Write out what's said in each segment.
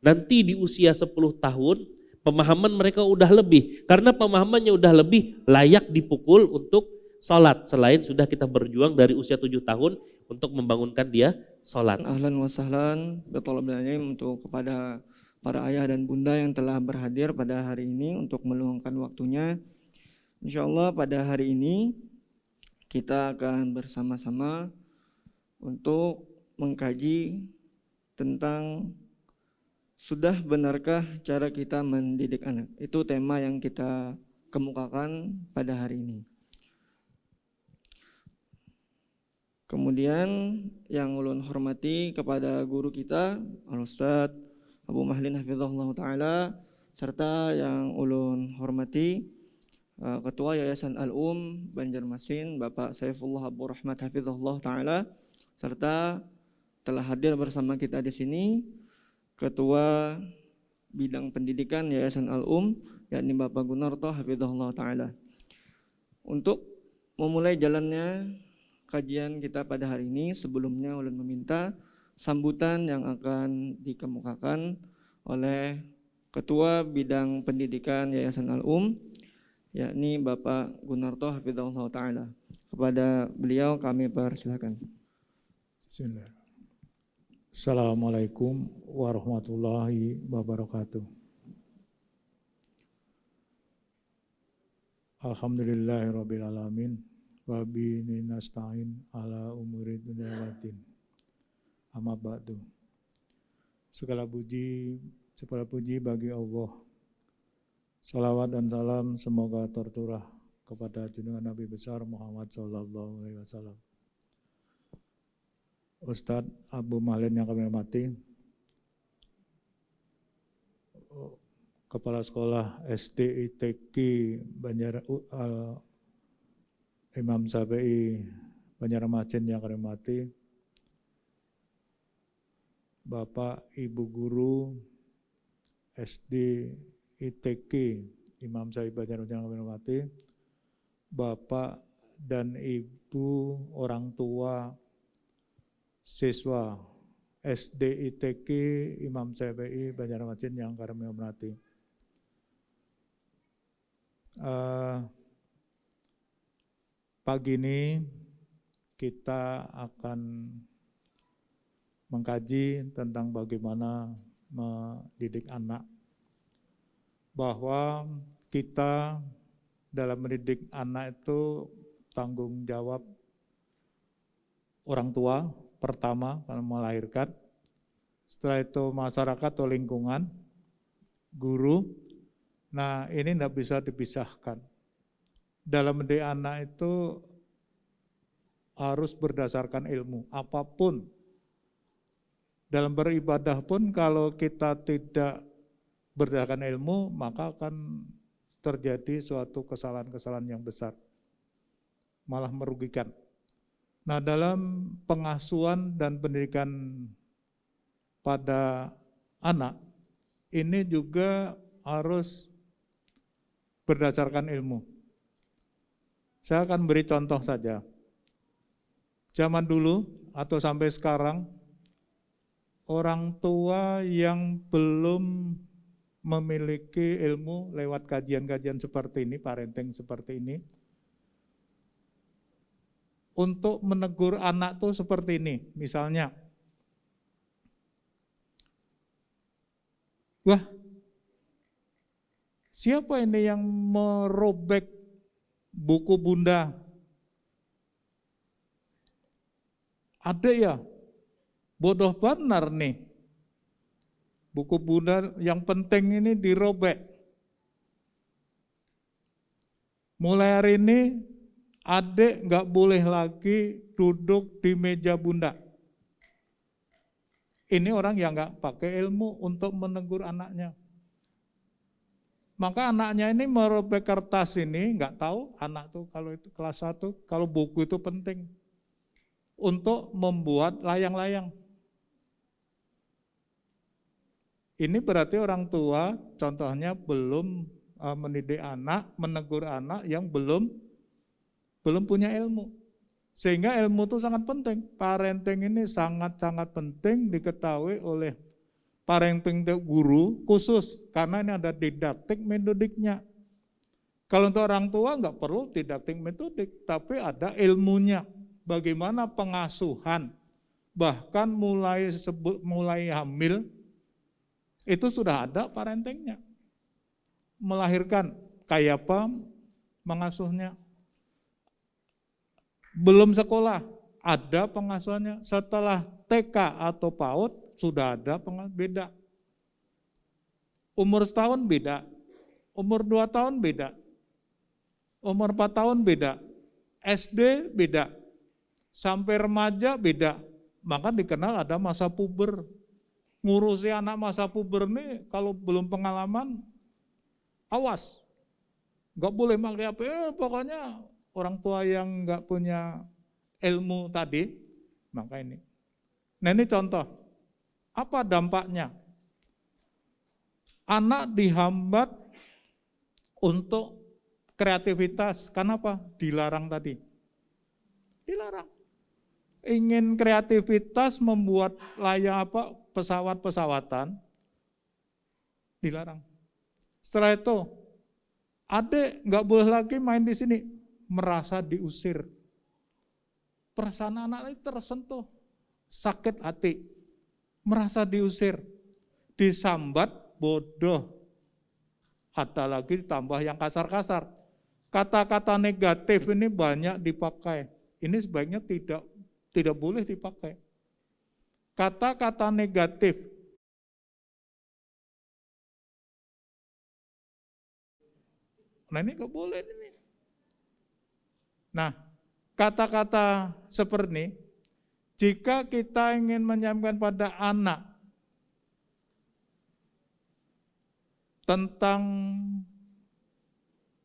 Nanti di usia 10 tahun pemahaman mereka udah lebih. Karena pemahamannya udah lebih, layak dipukul untuk sholat. Selain sudah kita berjuang dari usia 7 tahun untuk membangunkan dia sholat. Ahlan wa sahlan bithalabul ilm untuk kepada para ayah dan bunda yang telah berhadir pada hari ini untuk meluangkan waktunya. Insyaallah pada hari ini kita akan bersama-sama untuk mengkaji tentang sudah benarkah cara kita mendidik anak. Itu tema yang kita kemukakan pada hari ini. Kemudian yang ulun hormati kepada guru kita Al-Ustaz Abu Mahlin hafizahullah ta'ala, serta yang ulun hormati Ketua Yayasan Al-Um Banjarmasin Bapak Saifullah Abu Rahmat hafizahullah ta'ala, serta telah hadir bersama kita di sini Ketua Bidang Pendidikan Yayasan Al-Um yakni Bapak Gunarto hafizahullah ta'ala. Untuk memulai jalannya kajian kita pada hari ini, sebelumnya ulun meminta sambutan yang akan dikemukakan oleh Ketua Bidang Pendidikan Yayasan Al-Um yakni Bapak Gunarto hafizahullah ta'ala. Kepada beliau kami persilakan. Bismillah. Assalamualaikum warahmatullahi wabarakatuh. Alhamdulillahirabbil alamin wa bihi nasta'in ala umuri dunya waddin. Amma ba'du. Segala puji bagi Allah. Salawat dan salam semoga tercurah kepada junjungan Nabi besar Muhammad sallallahu alaihi wasallam. Ustadz Abu Mahlin yang kami hormati, Kepala Sekolah SD ITQ Imam Syafi'i Banjarmasin yang kami hormati, Bapak Ibu Guru SD ITQ Imam Syafi'i Banjarmasin yang kami hormati, Bapak dan Ibu orang tua siswa SD ITQ Imam Syafi'i Banjarmasin yang kami hormati. Pagi ini kita akan mengkaji tentang bagaimana mendidik anak, bahwa kita dalam mendidik anak itu tanggung jawab orang tua pertama karena melahirkan, setelah itu masyarakat atau lingkungan, guru. Nah ini tidak bisa dipisahkan. Dalam mendidik anak itu harus berdasarkan ilmu, apapun. Dalam beribadah pun kalau kita tidak berdasarkan ilmu, maka akan terjadi suatu kesalahan-kesalahan yang besar, malah merugikan. Nah dalam pengasuhan dan pendidikan pada anak, ini juga harus berdasarkan ilmu. Saya akan beri contoh saja. Zaman dulu atau sampai sekarang, orang tua yang belum memiliki ilmu lewat kajian-kajian seperti ini, parenting seperti ini, untuk menegur anak tuh seperti ini, misalnya, wah, siapa ini yang merobek buku bunda? Ada ya, bodoh benar nih, buku bunda yang penting ini dirobek. Mulai hari ini, adik nggak boleh lagi duduk di meja bunda. Ini orang yang nggak pakai ilmu untuk menegur anaknya. Maka anaknya ini merobek kertas ini, nggak tahu anak tuh kalau itu kelas 1, kalau buku itu penting untuk membuat layang-layang. Ini berarti orang tua contohnya belum mendidik anak, menegur anak yang belum punya ilmu. Sehingga ilmu itu sangat penting. Parenting ini sangat-sangat penting diketahui oleh parenting guru khusus, karena ini ada didaktik metodiknya. Kalau untuk orang tua nggak perlu didaktik metodik, tapi ada ilmunya. Bagaimana pengasuhan, bahkan mulai hamil, itu sudah ada parentingnya. Melahirkan, kayak apa mengasuhnya. Belum sekolah, ada pengasuhannya. Setelah TK atau PAUD, sudah ada beda. Umur setahun beda, umur 2 tahun beda, umur 4 tahun beda, SD beda, sampai remaja beda. Maka dikenal ada masa puber. Ngurusi anak masa puber nih kalau belum pengalaman, awas. Nggak boleh pakai HP, pokoknya orang tua yang nggak punya ilmu tadi, maka ini. Nah ini contoh, apa dampaknya? Anak dihambat untuk kreativitas, kenapa? Dilarang tadi. Dilarang. Ingin kreativitas membuat layak pesawat-pesawatan, dilarang. Setelah itu, adik nggak boleh lagi main di sini, merasa diusir. Perasaan anak ini tersentuh, sakit hati, merasa diusir, disambat, bodoh. Ada lagi ditambah yang kasar-kasar. Kata-kata negatif ini banyak dipakai. Ini sebaiknya tidak boleh dipakai. Kata-kata negatif. Nah ini nggak boleh ini. Nah, kata-kata seperti ini, jika kita ingin menyampaikan pada anak tentang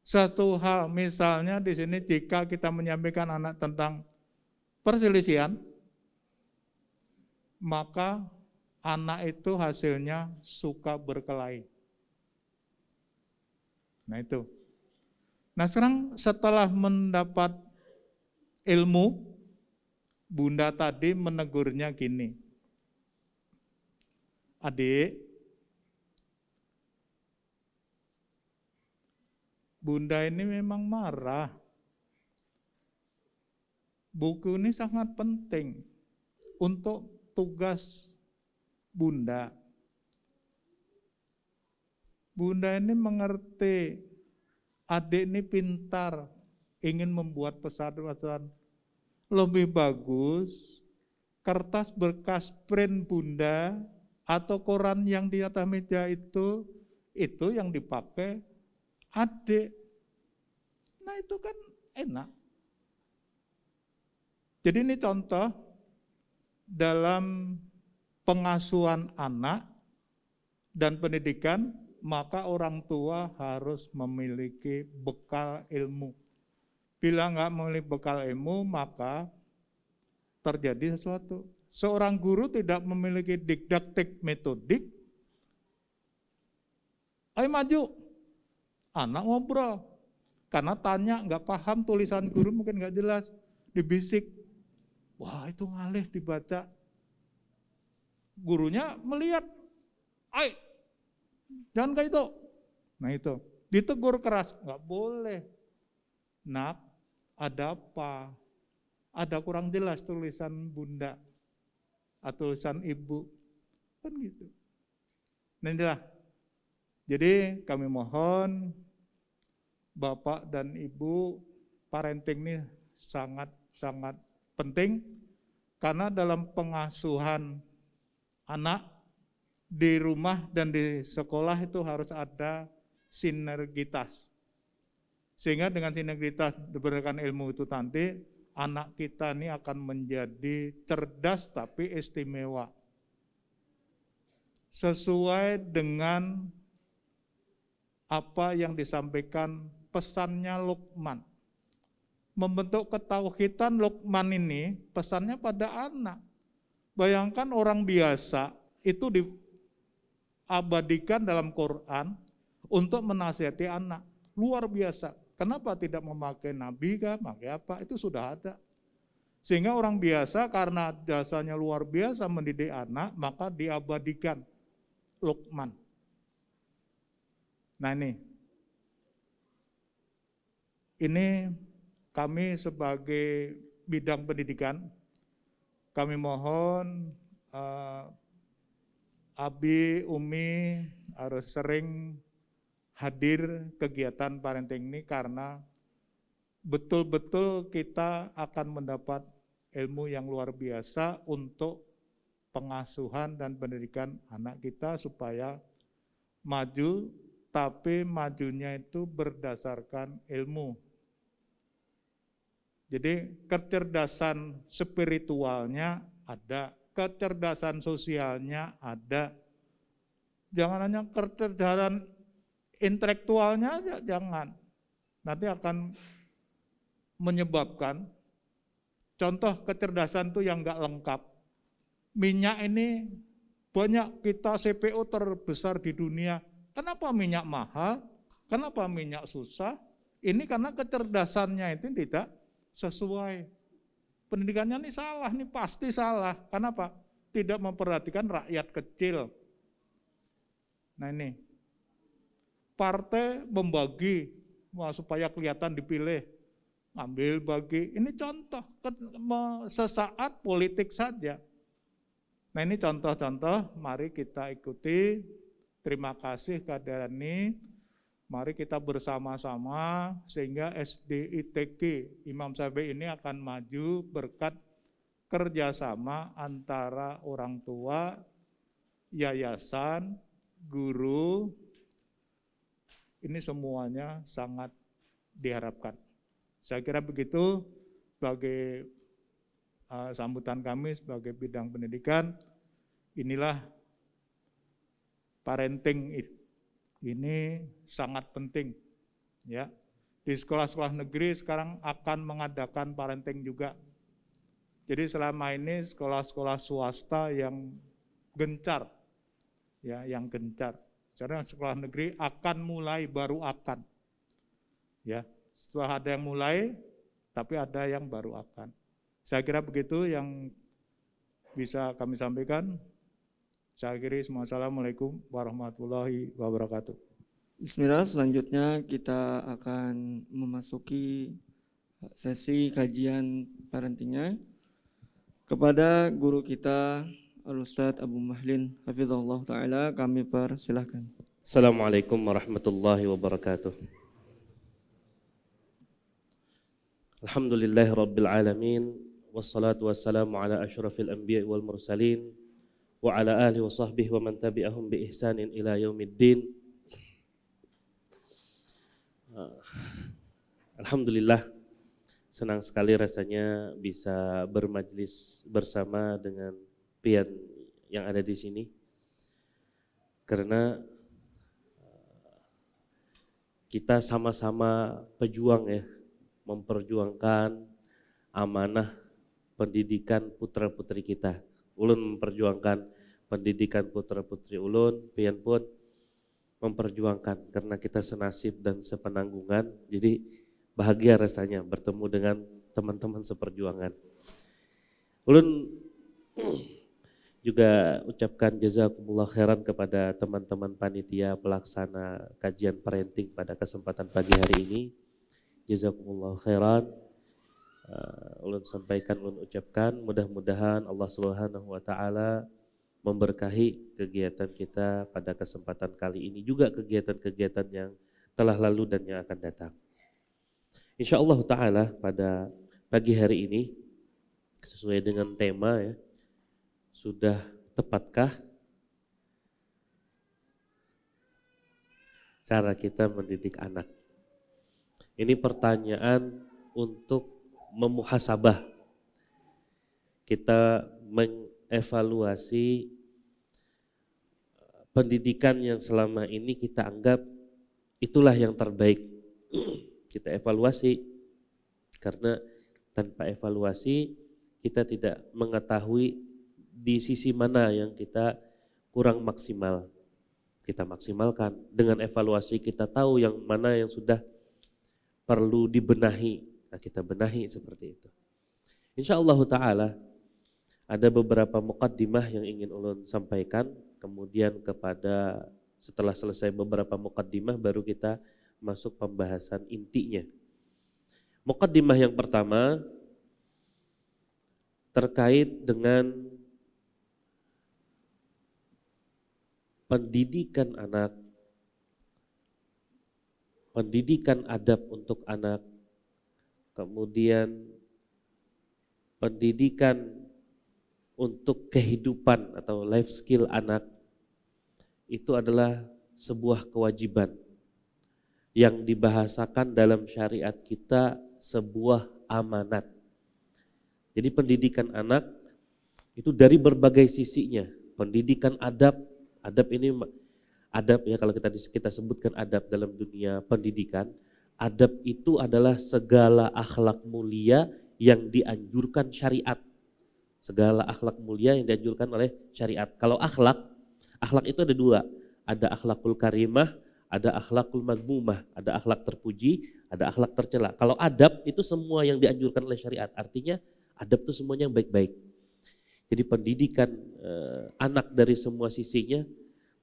satu hal, misalnya di sini jika kita menyampaikan anak tentang perselisihan, maka anak itu hasilnya suka berkelahi. Nah itu. Nah sekarang setelah mendapat ilmu, bunda tadi menegurnya gini, adik, bunda ini memang marah. Buku ini sangat penting untuk tugas bunda. Bunda ini mengerti adik ini pintar, ingin membuat pesan-pesan lebih bagus. Kertas bekas print bunda atau koran yang di atas meja itu yang dipakai adik. Nah itu kan enak. Jadi ini contoh dalam pengasuhan anak dan pendidikan, maka orang tua harus memiliki bekal ilmu. Bila nggak memiliki bekal ilmu, maka terjadi sesuatu. Seorang guru tidak memiliki didaktik metodik, ayo maju, anak ngobrol. Karena tanya, nggak paham tulisan guru mungkin nggak jelas, dibisik. Wah itu ngalih dibaca. Gurunya melihat, ayo, jangan kayak itu. Nah itu, ditegur keras, nggak boleh. Nak, ada apa? Ada kurang jelas tulisan bunda atau tulisan ibu. Kan gitu. Nah inilah. Jadi kami mohon Bapak dan Ibu, parenting ini sangat-sangat penting karena dalam pengasuhan anak di rumah dan di sekolah itu harus ada sinergitas. Sehingga dengan sinergitas diberikan ilmu itu nanti anak kita ini akan menjadi cerdas tapi istimewa. Sesuai dengan apa yang disampaikan pesannya Luqman. Membentuk ketauhidan Luqman ini pesannya pada anak. Bayangkan orang biasa itu diabadikan dalam Quran untuk menasihati anak. Luar biasa. Kenapa tidak memakai nabi kah? Pakai apa? Itu sudah ada. Sehingga orang biasa karena dasarnya luar biasa mendidik anak, maka diabadikan Luqman. Nah ini kami sebagai bidang pendidikan, kami mohon Abi, Umi harus sering hadir kegiatan parenting ini karena betul-betul kita akan mendapat ilmu yang luar biasa untuk pengasuhan dan pendidikan anak kita supaya maju, tapi majunya itu berdasarkan ilmu. Jadi kecerdasan spiritualnya ada, kecerdasan sosialnya ada. Jangan hanya kecerdasan intelektualnya aja, jangan. Nanti akan menyebabkan, contoh kecerdasan itu yang enggak lengkap. Minyak ini banyak, kita CPO terbesar di dunia. Kenapa minyak mahal? Kenapa minyak susah? Ini karena kecerdasannya itu tidak sesuai. Pendidikannya ini salah, ini pasti salah. Kenapa? Tidak memperhatikan rakyat kecil. Nah ini, partai membagi supaya kelihatan dipilih, ambil bagi. Ini contoh sesaat politik saja. Nah ini contoh-contoh, mari kita ikuti. Terima kasih kehadiran ini. Mari kita bersama-sama sehingga SDITK Imam Syafi'i ini akan maju berkat kerjasama antara orang tua, yayasan, guru. Ini semuanya sangat diharapkan. Saya kira begitu sebagai sambutan kami sebagai bidang pendidikan. Inilah parenting ini sangat penting, ya. Di sekolah-sekolah negeri sekarang akan mengadakan parenting juga. Jadi selama ini sekolah-sekolah swasta yang gencar, ya, yang gencar. Sekarang sekolah negeri akan mulai, baru akan, ya. Setelah ada yang mulai, tapi ada yang baru akan. Saya kira begitu yang bisa kami sampaikan. Saya akhiri, Assalamualaikum warahmatullahi wabarakatuh. Bismillah, selanjutnya kita akan memasuki sesi kajian parentingnya. Kepada guru kita, Al-Ustadz Abu Mahlin Hafizahullah Ta'ala, kami persilahkan. Assalamualaikum warahmatullahi wabarakatuh. Alhamdulillahi rabbil alamin, wassalatu wassalamu ala asyrafil anbiya wal mursalin, wa ala alihi wa sahbihi wa man tabi'ahum bi ihsanin ila yaumiddin. Alhamdulillah, senang sekali rasanya bisa bermajlis bersama dengan pian yang ada di sini. Karena kita sama-sama pejuang ya, memperjuangkan amanah pendidikan putra-putri kita. Ulun memperjuangkan pendidikan putra-putri ulun, pian pun memperjuangkan karena kita senasib dan sepenanggungan. Jadi bahagia rasanya bertemu dengan teman-teman seperjuangan. Ulun juga ucapkan jazakumullah khairan kepada teman-teman panitia pelaksana kajian parenting pada kesempatan pagi hari ini. Jazakumullah khairan. Ulun sampaikan, ulun ucapkan, mudah-mudahan Allah Subhanahu wa taala memberkahi kegiatan kita pada kesempatan kali ini, juga kegiatan-kegiatan yang telah lalu dan yang akan datang. Insyaallah taala pada pagi hari ini sesuai dengan tema ya, sudah tepatkah cara kita mendidik anak? Ini pertanyaan untuk memuhasabah. Kita mengevaluasi pendidikan yang selama ini kita anggap itulah yang terbaik. Kita evaluasi, karena tanpa evaluasi kita tidak mengetahui di sisi mana yang kita kurang maksimal. Kita maksimalkan. Dengan evaluasi kita tahu yang mana yang sudah perlu dibenahi. Nah, kita benahi seperti itu. Insyaallah taala ada beberapa muqaddimah yang ingin ulun sampaikan kemudian kepada setelah selesai beberapa muqaddimah baru kita masuk pembahasan intinya. Muqaddimah yang pertama terkait dengan pendidikan anak, pendidikan adab untuk anak, kemudian pendidikan untuk kehidupan atau life skill anak. Itu adalah sebuah kewajiban yang dibahasakan dalam syariat kita sebuah amanat. Jadi pendidikan anak itu dari berbagai sisinya. Pendidikan adab, adab ini adab ya, kalau kita sebutkan adab dalam dunia pendidikan, adab itu adalah segala akhlak mulia yang dianjurkan syariat. Segala akhlak mulia yang dianjurkan oleh syariat. Kalau akhlak itu ada dua, ada akhlakul karimah, ada akhlakul mazmumah, ada akhlak terpuji, ada akhlak tercela. Kalau adab itu semua yang dianjurkan oleh syariat, artinya adab itu semuanya yang baik-baik. Jadi pendidikan anak dari semua sisinya,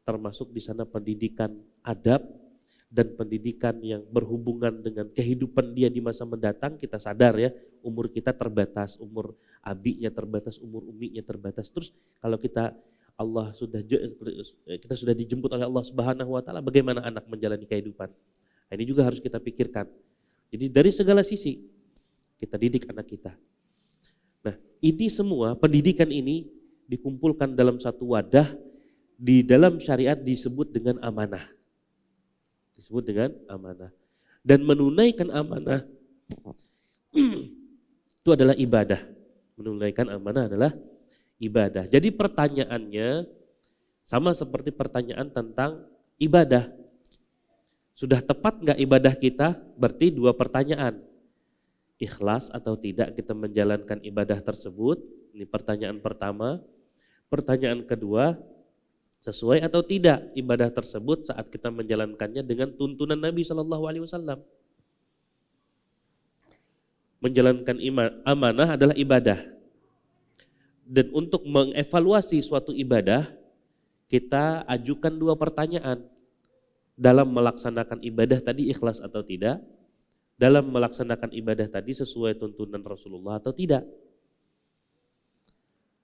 termasuk di sana pendidikan adab dan pendidikan yang berhubungan dengan kehidupan dia di masa mendatang. Kita sadar ya, umur kita terbatas, umur abinya terbatas, umur uminya terbatas. Terus kalau kita sudah dijemput oleh Allah Subhanahu wa taala, bagaimana anak menjalani kehidupan? Nah, ini juga harus kita pikirkan. Jadi dari segala sisi kita didik anak kita. Nah, ini semua pendidikan ini dikumpulkan dalam satu wadah, di dalam syariat disebut dengan amanah. Disebut dengan amanah. Dan menunaikan amanah itu adalah ibadah. Menunaikan amanah adalah ibadah. Jadi pertanyaannya sama seperti pertanyaan tentang ibadah. Sudah tepat nggak ibadah kita? Berarti dua pertanyaan. Ikhlas atau tidak kita menjalankan ibadah tersebut? Ini pertanyaan pertama. Pertanyaan kedua, sesuai atau tidak ibadah tersebut saat kita menjalankannya dengan tuntunan Nabi SAW. Menjalankan amanah adalah ibadah. Dan untuk mengevaluasi suatu ibadah, kita ajukan dua pertanyaan. Dalam melaksanakan ibadah tadi ikhlas atau tidak? Dalam melaksanakan ibadah tadi sesuai tuntunan Rasulullah atau tidak?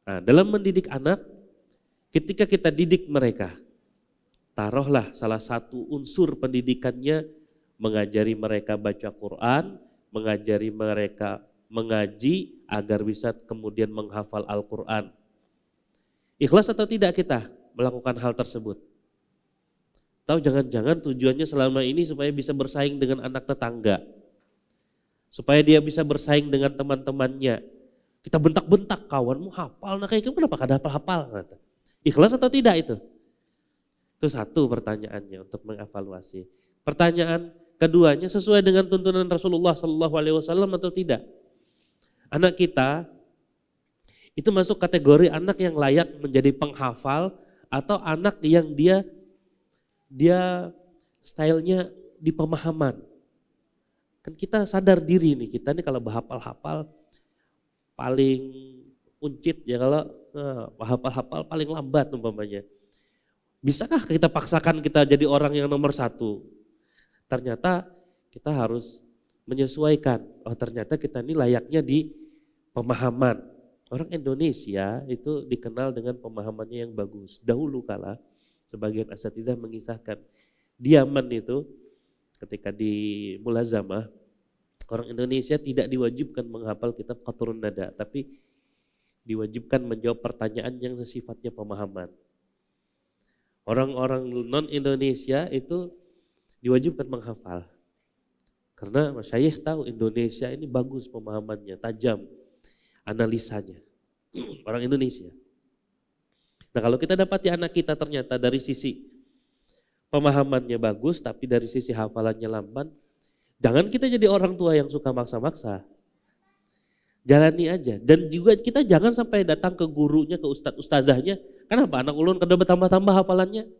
Nah, dalam mendidik anak, ketika kita didik mereka, taruhlah salah satu unsur pendidikannya mengajari mereka baca Quran, mengajari mereka mengaji agar bisa kemudian menghafal Al-Quran. Ikhlas atau tidak kita melakukan hal tersebut? Tahu jangan-jangan tujuannya selama ini supaya bisa bersaing dengan anak tetangga, supaya dia bisa bersaing dengan teman-temannya. Kita bentak-bentak, kawanmu hafal, nah kayak kenapa kada hafal-hafal? Ikhlas atau tidak itu? Itu satu pertanyaannya untuk mengevaluasi. Pertanyaan keduanya, sesuai dengan tuntunan Rasulullah SAW atau tidak? Anak kita itu masuk kategori anak yang layak menjadi penghafal atau anak yang dia stylenya di pemahaman. Kan kita sadar diri nih, kita nih kalau berhafal-hafal paling uncit ya, kalau hafal-hafal paling lambat umpamanya. Bisakah kita paksakan kita jadi orang yang nomor satu? Ternyata kita harus menyesuaikan. Oh ternyata kita ini layaknya di pemahaman. Orang Indonesia itu dikenal dengan pemahamannya yang bagus. Dahulu kala sebagian asatidzah mengisahkan di Yaman itu ketika di mulazamah, orang Indonesia tidak diwajibkan menghafal kitab Qatrun Nada, tapi diwajibkan menjawab pertanyaan yang sifatnya pemahaman. Orang-orang non-Indonesia itu diwajibkan menghafal. Karena masyayikh tahu Indonesia ini bagus pemahamannya, tajam analisanya. Orang Indonesia. Nah kalau kita dapati anak kita ternyata dari sisi pemahamannya bagus, tapi dari sisi hafalannya lamban, jangan kita jadi orang tua yang suka maksa-maksa. Jalani aja. Dan juga kita jangan sampai datang ke gurunya, ke ustazahnya. Kenapa anak ulun kada bertambah-tambah hafalannya?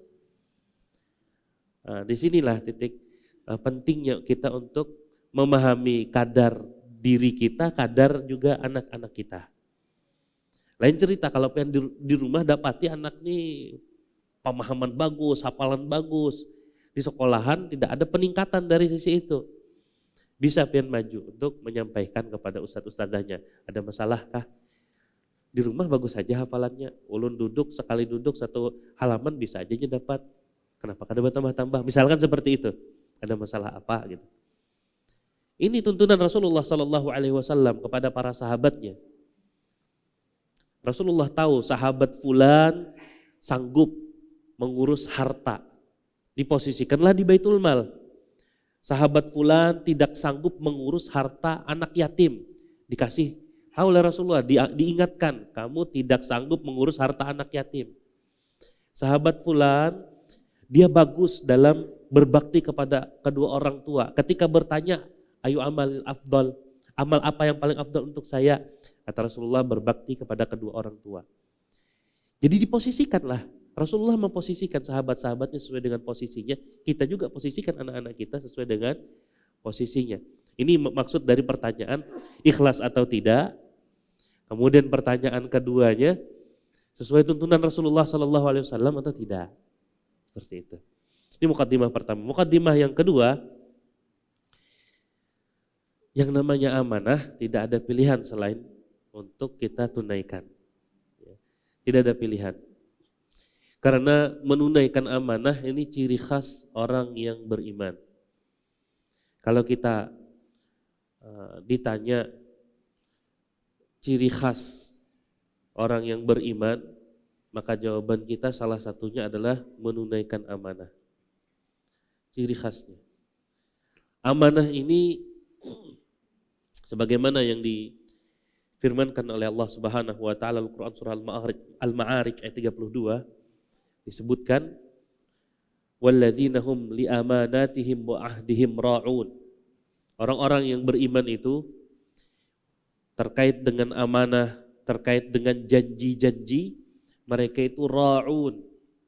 Nah, disinilah titik pentingnya kita untuk memahami kadar diri kita, kadar juga anak-anak kita. Lain cerita kalau pengen di rumah dapati anak nih pemahaman bagus, hafalan bagus. Di sekolahan tidak ada peningkatan dari sisi itu. Bisa pian maju untuk menyampaikan kepada ustadz-ustadzahnya, ada masalahkah? Di rumah bagus saja hafalannya, ulun duduk sekali duduk satu halaman bisa aja dapat. Kenapa kada bertambah-tambah? Misalkan seperti itu. Ada masalah apa gitu. Ini tuntunan Rasulullah Shallallahu Alaihi Wasallam kepada para sahabatnya. Rasulullah tahu sahabat fulan sanggup mengurus harta, diposisikanlah di Baitul Mal. Sahabat fulan tidak sanggup mengurus harta anak yatim, dikasih tahu oleh Rasulullah, diingatkan, kamu tidak sanggup mengurus harta anak yatim. Sahabat fulan, dia bagus dalam berbakti kepada kedua orang tua. Ketika bertanya, ayu amal afdal, amal apa yang paling afdal untuk saya? Kata Rasulullah, berbakti kepada kedua orang tua. Jadi diposisikanlah, Rasulullah memposisikan sahabat-sahabatnya sesuai dengan posisinya, kita juga posisikan anak-anak kita sesuai dengan posisinya. Ini maksud dari pertanyaan ikhlas atau tidak. Kemudian pertanyaan keduanya, sesuai tuntunan Rasulullah SAW atau tidak? Seperti itu. Ini mukaddimah pertama. Mukaddimah yang kedua, yang namanya amanah tidak ada pilihan selain untuk kita tunaikan. Tidak ada pilihan. Karena menunaikan amanah ini ciri khas orang yang beriman. Kalau kita ditanya ciri khas orang yang beriman, maka jawaban kita salah satunya adalah menunaikan amanah. Ciri khasnya. Amanah ini sebagaimana yang difirmankan oleh Allah Subhanahu wa taala Al-Qur'an surah Al-Ma'arij ayat 32 disebutkan walladzina hum li amanatihim wa ahdihim ra'un. Orang-orang yang beriman itu terkait dengan amanah, terkait dengan janji-janji, mereka itu ra'un,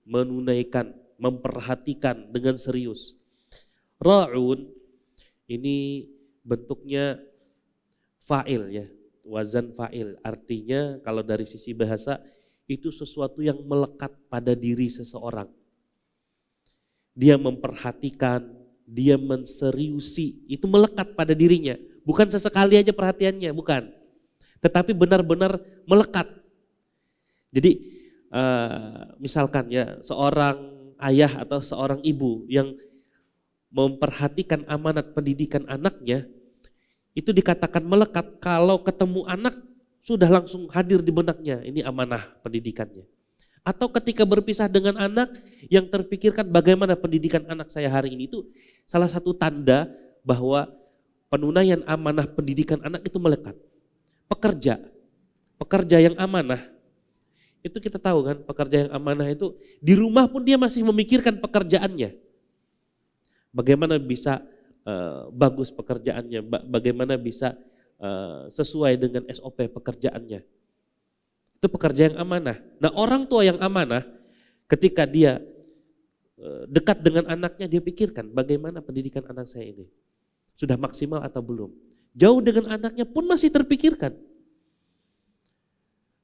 menunaikan, memperhatikan dengan serius. Ra'un ini bentuknya fa'il ya, wazan fa'il. Artinya kalau dari sisi bahasa itu sesuatu yang melekat pada diri seseorang. Dia memperhatikan, dia menseriusi, itu melekat pada dirinya. Bukan sesekali aja perhatiannya, bukan. Tetapi benar-benar melekat. Jadi misalkan ya seorang ayah atau seorang ibu yang memperhatikan amanat pendidikan anaknya, itu dikatakan melekat kalau ketemu anak sudah langsung hadir di benaknya, ini amanah pendidikannya. Atau ketika berpisah dengan anak yang terpikirkan bagaimana pendidikan anak saya hari ini, itu salah satu tanda bahwa penunaian amanah pendidikan anak itu melekat. Pekerja yang amanah, itu kita tahu kan, pekerja yang amanah itu di rumah pun dia masih memikirkan pekerjaannya. Bagaimana bisa bagus pekerjaannya, bagaimana bisa sesuai dengan SOP pekerjaannya. Itu pekerja yang amanah. Nah, orang tua yang amanah ketika dia dekat dengan anaknya, dia pikirkan bagaimana pendidikan anak saya ini. Sudah maksimal atau belum? Jauh dengan anaknya pun masih terpikirkan.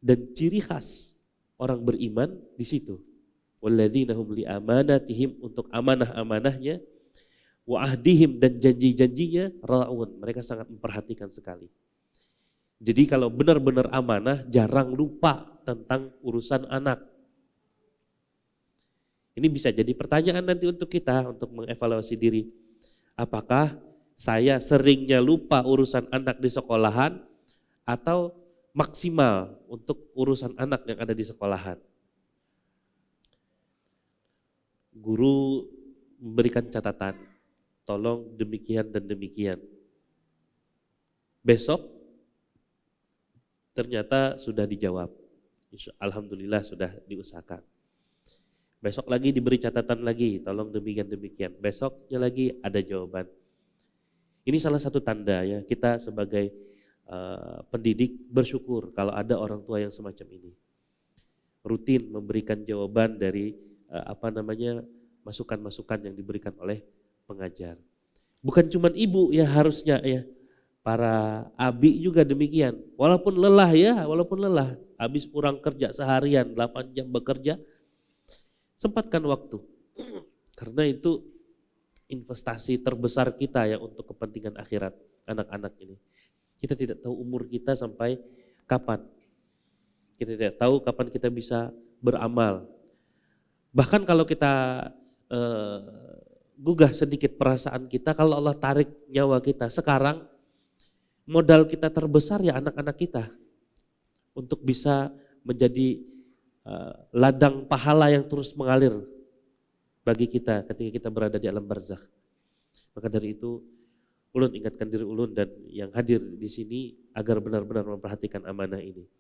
Dan ciri khas orang beriman di situ. Walladzina hum li amanatihim, untuk amanah-amanahnya, wa ahdihim, dan janji-janjinya ra'un, mereka sangat memperhatikan sekali. Jadi kalau benar-benar amanah, jarang lupa tentang urusan anak. Ini bisa jadi pertanyaan nanti untuk kita, untuk mengevaluasi diri. Apakah saya seringnya lupa urusan anak di sekolahan, atau maksimal untuk urusan anak yang ada di sekolahan? Guru memberikan catatan, tolong demikian dan demikian. Besok ternyata sudah dijawab. Alhamdulillah sudah diusahakan. Besok lagi diberi catatan lagi, tolong demikian. Besoknya lagi ada jawaban. Ini salah satu tanda ya, kita sebagai pendidik bersyukur kalau ada orang tua yang semacam ini. Rutin memberikan jawaban dari masukan-masukan yang diberikan oleh pengajar. Bukan cuma ibu ya harusnya ya, para abi juga demikian. Walaupun lelah, habis pulang kerja seharian 8 jam bekerja, Sempatkan waktu. Karena itu investasi terbesar kita ya untuk kepentingan akhirat anak-anak ini. Kita tidak tahu umur kita sampai kapan. Kita tidak tahu kapan kita bisa beramal. Bahkan kalau kita gugah sedikit perasaan kita, kalau Allah tarik nyawa kita sekarang, modal kita terbesar ya anak-anak kita. Untuk bisa menjadi ladang pahala yang terus mengalir bagi kita ketika kita berada di alam barzakh. Maka dari itu ulun ingatkan diri ulun dan yang hadir di sini agar benar-benar memperhatikan amanah ini.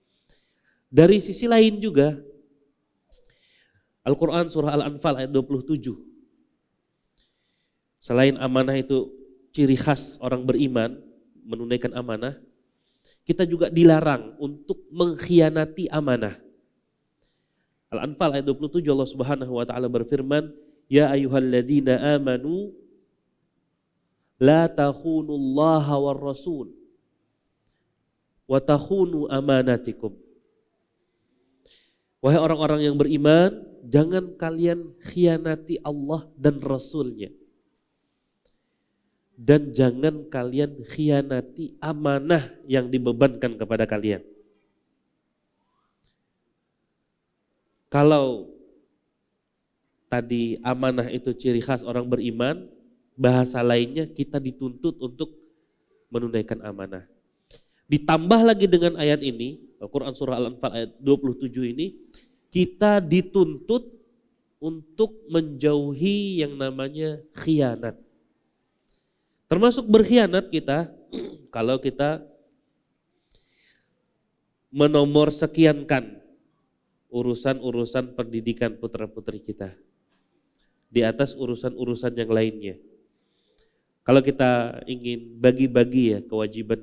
Dari sisi lain juga Al-Quran surah Al-Anfal ayat 27. Selain amanah itu ciri khas orang beriman menunaikan amanah, kita juga dilarang untuk mengkhianati amanah. Al-Anfal ayat 27 Allah Subhanahu wa taala berfirman, "Ya ayyuhalladzina amanu la takhunullaha war rasul wa takhunu amanatikum." Wahai orang-orang yang beriman, jangan kalian khianati Allah dan Rasul-Nya. Dan jangan kalian khianati amanah yang dibebankan kepada kalian. Kalau tadi amanah itu ciri khas orang beriman, bahasa lainnya kita dituntut untuk menunaikan amanah. Ditambah lagi dengan ayat ini, Al-Quran surah Al-Anfal ayat 27 ini, kita dituntut untuk menjauhi yang namanya khianat. Termasuk berkhianat kita kalau kita menomor sekiankan urusan-urusan pendidikan putra-putri kita di atas urusan-urusan yang lainnya. Kalau kita ingin bagi-bagi ya kewajiban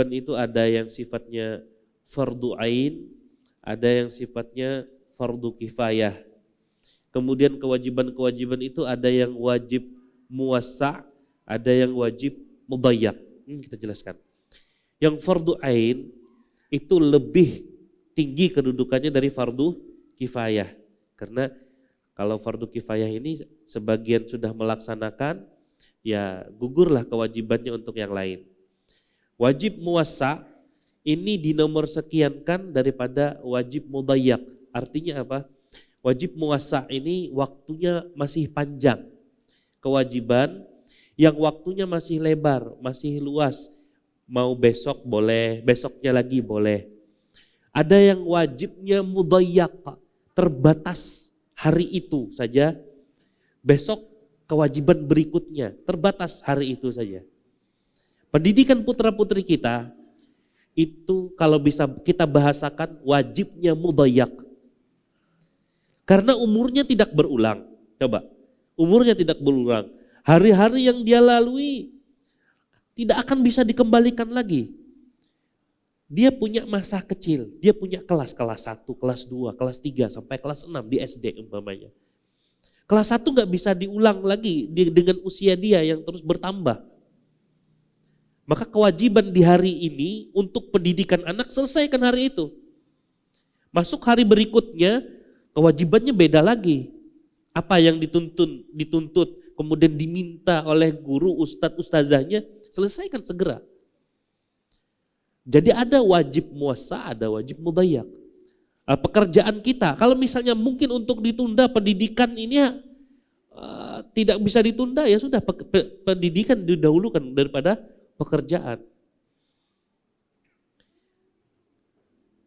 itu ada yang sifatnya fardu ain, ada yang sifatnya fardu kifayah. Kemudian kewajiban-kewajiban itu ada yang wajib muwassa', ada yang wajib mudayyak. Kita jelaskan. Yang fardu ain itu lebih tinggi kedudukannya dari fardu kifayah. Karena kalau fardu kifayah ini sebagian sudah melaksanakan, ya gugurlah kewajibannya untuk yang lain. Wajib muwassa' ini dinomor sekiankan daripada wajib mudayyak. Artinya apa? Wajib muwassa' ini waktunya masih panjang. Kewajiban yang waktunya masih lebar, masih luas. Mau besok boleh, besoknya lagi boleh. Ada yang wajibnya mudayyak, terbatas hari itu saja. Besok kewajiban berikutnya, terbatas hari itu saja. Pendidikan putra-putri kita itu kalau bisa kita bahasakan wajibnya mudayyak. Karena umurnya tidak berulang. Coba, umurnya tidak berulang. Hari-hari yang dia lalui tidak akan bisa dikembalikan lagi. Dia punya masa kecil, dia punya kelas 1, kelas 2, kelas 3, sampai kelas 6 di SD umpamanya. Kelas 1 gak bisa diulang lagi dengan usia dia yang terus bertambah. Maka kewajiban di hari ini untuk pendidikan anak selesaikan hari itu. Masuk hari berikutnya kewajibannya beda lagi. Apa yang dituntut kemudian diminta oleh guru, ustadz, ustazahnya selesaikan segera. Jadi ada wajib muwassa', ada wajib mudayyak. Pekerjaan kita, kalau misalnya mungkin untuk ditunda pendidikan ini tidak bisa ditunda, ya sudah pendidikan didahulukan daripada pekerjaan.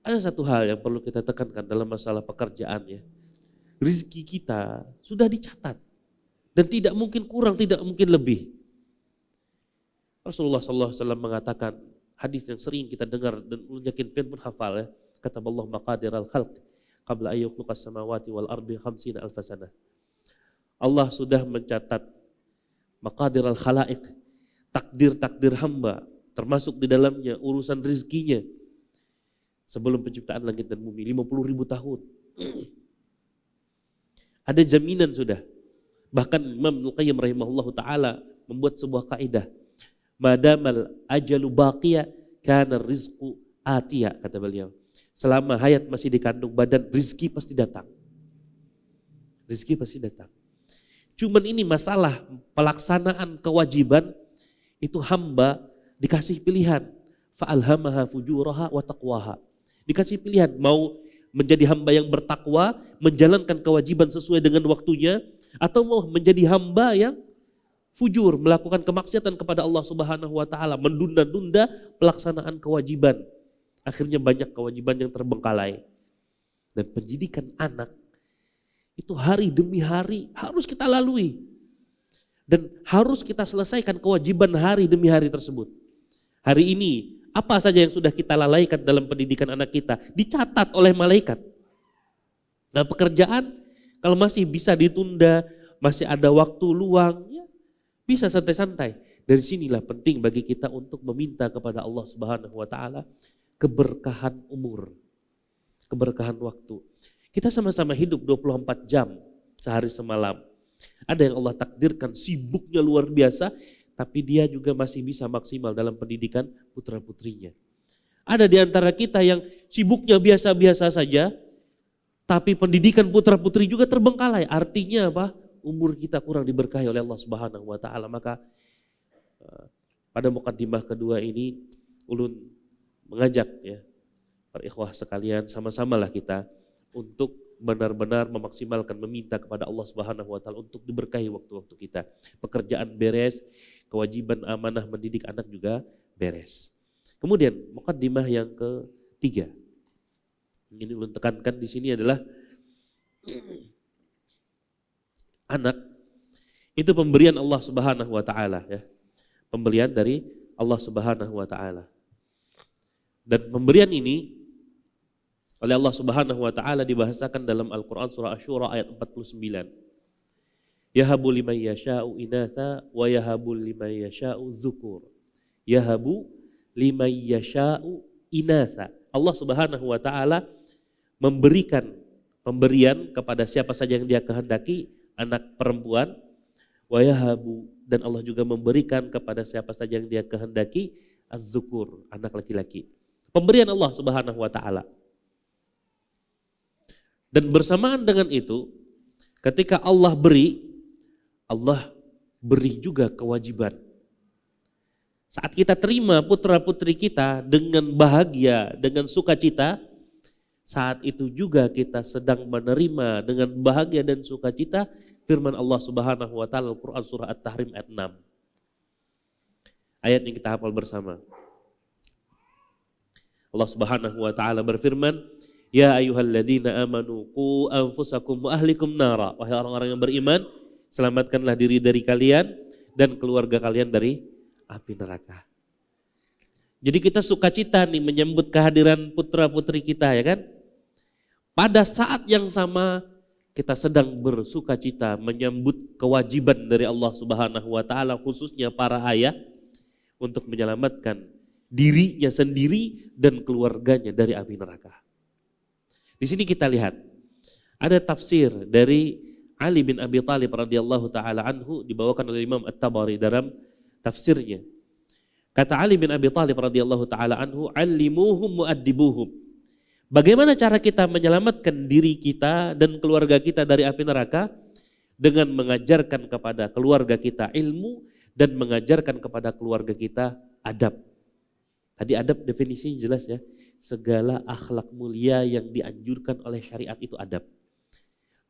Ada satu hal yang perlu kita tekankan dalam masalah pekerjaan ya. Rezeki kita sudah dicatat dan tidak mungkin kurang, tidak mungkin lebih. Rasulullah SAW mengatakan, hadis yang sering kita dengar dan yakin pun hafal ya. Kata Allah maqadir al-khalq qabla ayyukhluqas samawati wal ardi 50 alf sanah. Allah sudah mencatat maqadir al-khalaiq, takdir-takdir hamba, termasuk di dalamnya urusan rezekinya sebelum penciptaan langit dan bumi 50.000 tahun. Ada jaminan sudah. Bahkan Imam Al-Qayyim rahimahullahu taala membuat sebuah kaidah. Madamal ajalu baqiya kana rizqu atiya, kata beliau. Selama hayat masih dikandung badan, rizki pasti datang. rezeki pasti datang. Cuman ini masalah pelaksanaan kewajiban itu hamba dikasih pilihan. Fa'alhamaha fujuraha wa taqwaha. Dikasih pilihan mau menjadi hamba yang bertakwa, menjalankan kewajiban sesuai dengan waktunya, atau mau menjadi hamba yang fujur, melakukan kemaksiatan kepada Allah Subhanahu wa taala, menunda-nunda pelaksanaan kewajiban. Akhirnya banyak kewajiban yang terbengkalai. Dan pendidikan anak itu hari demi hari harus kita lalui. Dan harus kita selesaikan kewajiban hari demi hari tersebut. Hari ini, apa saja yang sudah kita lalaikan dalam pendidikan anak kita, dicatat oleh malaikat. Nah, pekerjaan kalau masih bisa ditunda, masih ada waktu luang, ya bisa santai-santai. Dari sinilah penting bagi kita untuk meminta kepada Allah Subhanahu wa taala keberkahan umur, keberkahan waktu. Kita sama-sama hidup 24 jam sehari semalam. Ada yang Allah takdirkan sibuknya luar biasa, tapi dia juga masih bisa maksimal dalam pendidikan putra-putrinya. Ada di antara kita yang sibuknya biasa-biasa saja, tapi pendidikan putra-putri juga terbengkalai. Artinya apa? Umur kita kurang diberkahi oleh Allah Subhanahu wa taala. Maka pada mukaddimah kedua ini ulun mengajak ya para ikhwah sekalian, sama-samalah kita untuk benar-benar memaksimalkan, meminta kepada Allah Subhanahu wa taala untuk diberkahi waktu-waktu kita. Pekerjaan beres, kewajiban amanah mendidik anak juga beres. Kemudian mukaddimah yang ketiga. Ini ulun tekankan di sini adalah anak itu pemberian Allah Subhanahu wa taala ya. Pemberian dari Allah Subhanahu wa taala. Dan pemberian ini oleh Allah Subhanahu wa taala dibahasakan dalam Al-Qur'an surah Asy-Syura ayat 49. Yahabu liman yasha'u inatha wa yahabu liman yasha'u dzukur. Yahabu liman yasha'u inatha. Allah Subhanahu wa taala memberikan pemberian kepada siapa saja yang dia kehendaki anak perempuan, wa yahabu, dan Allah juga memberikan kepada siapa saja yang dia kehendaki az-zukur, anak laki-laki. Pemberian Allah Subhanahu wa taala. Dan bersamaan dengan itu, ketika Allah beri juga kewajiban. Saat kita terima putra-putri kita dengan bahagia, dengan sukacita, saat itu juga kita sedang menerima dengan bahagia dan sukacita firman Allah Subhanahu wa taala Al-Qur'an surah At-Tahrim ayat 6. Ayat yang kita hafal bersama. Allah Subhanahu wa taala berfirman, "Ya ayyuhalladzina amanu qu anfusakum wa ahlikum nara." Wahai orang-orang yang beriman, selamatkanlah diri dari kalian dan keluarga kalian dari api neraka. Jadi kita sukacita nih menyambut kehadiran putra-putri kita ya kan? Pada saat yang sama kita sedang bersukacita menyambut kewajiban dari Allah Subhanahu wa taala khususnya para ayah untuk menyelamatkan dirinya sendiri dan keluarganya dari api neraka. Di sini kita lihat ada tafsir dari Ali bin Abi Thalib radhiyallahu taala anhu dibawakan oleh Imam At-Tabari dalam tafsirnya. Kata Ali bin Abi Thalib radhiyallahu taala anhu, "Allimuhum mu'addibuhum." Bagaimana cara kita menyelamatkan diri kita dan keluarga kita dari api neraka? Dengan mengajarkan kepada keluarga kita ilmu dan mengajarkan kepada keluarga kita adab. Tadi adab definisinya jelas ya. Segala akhlak mulia yang dianjurkan oleh syariat itu adab.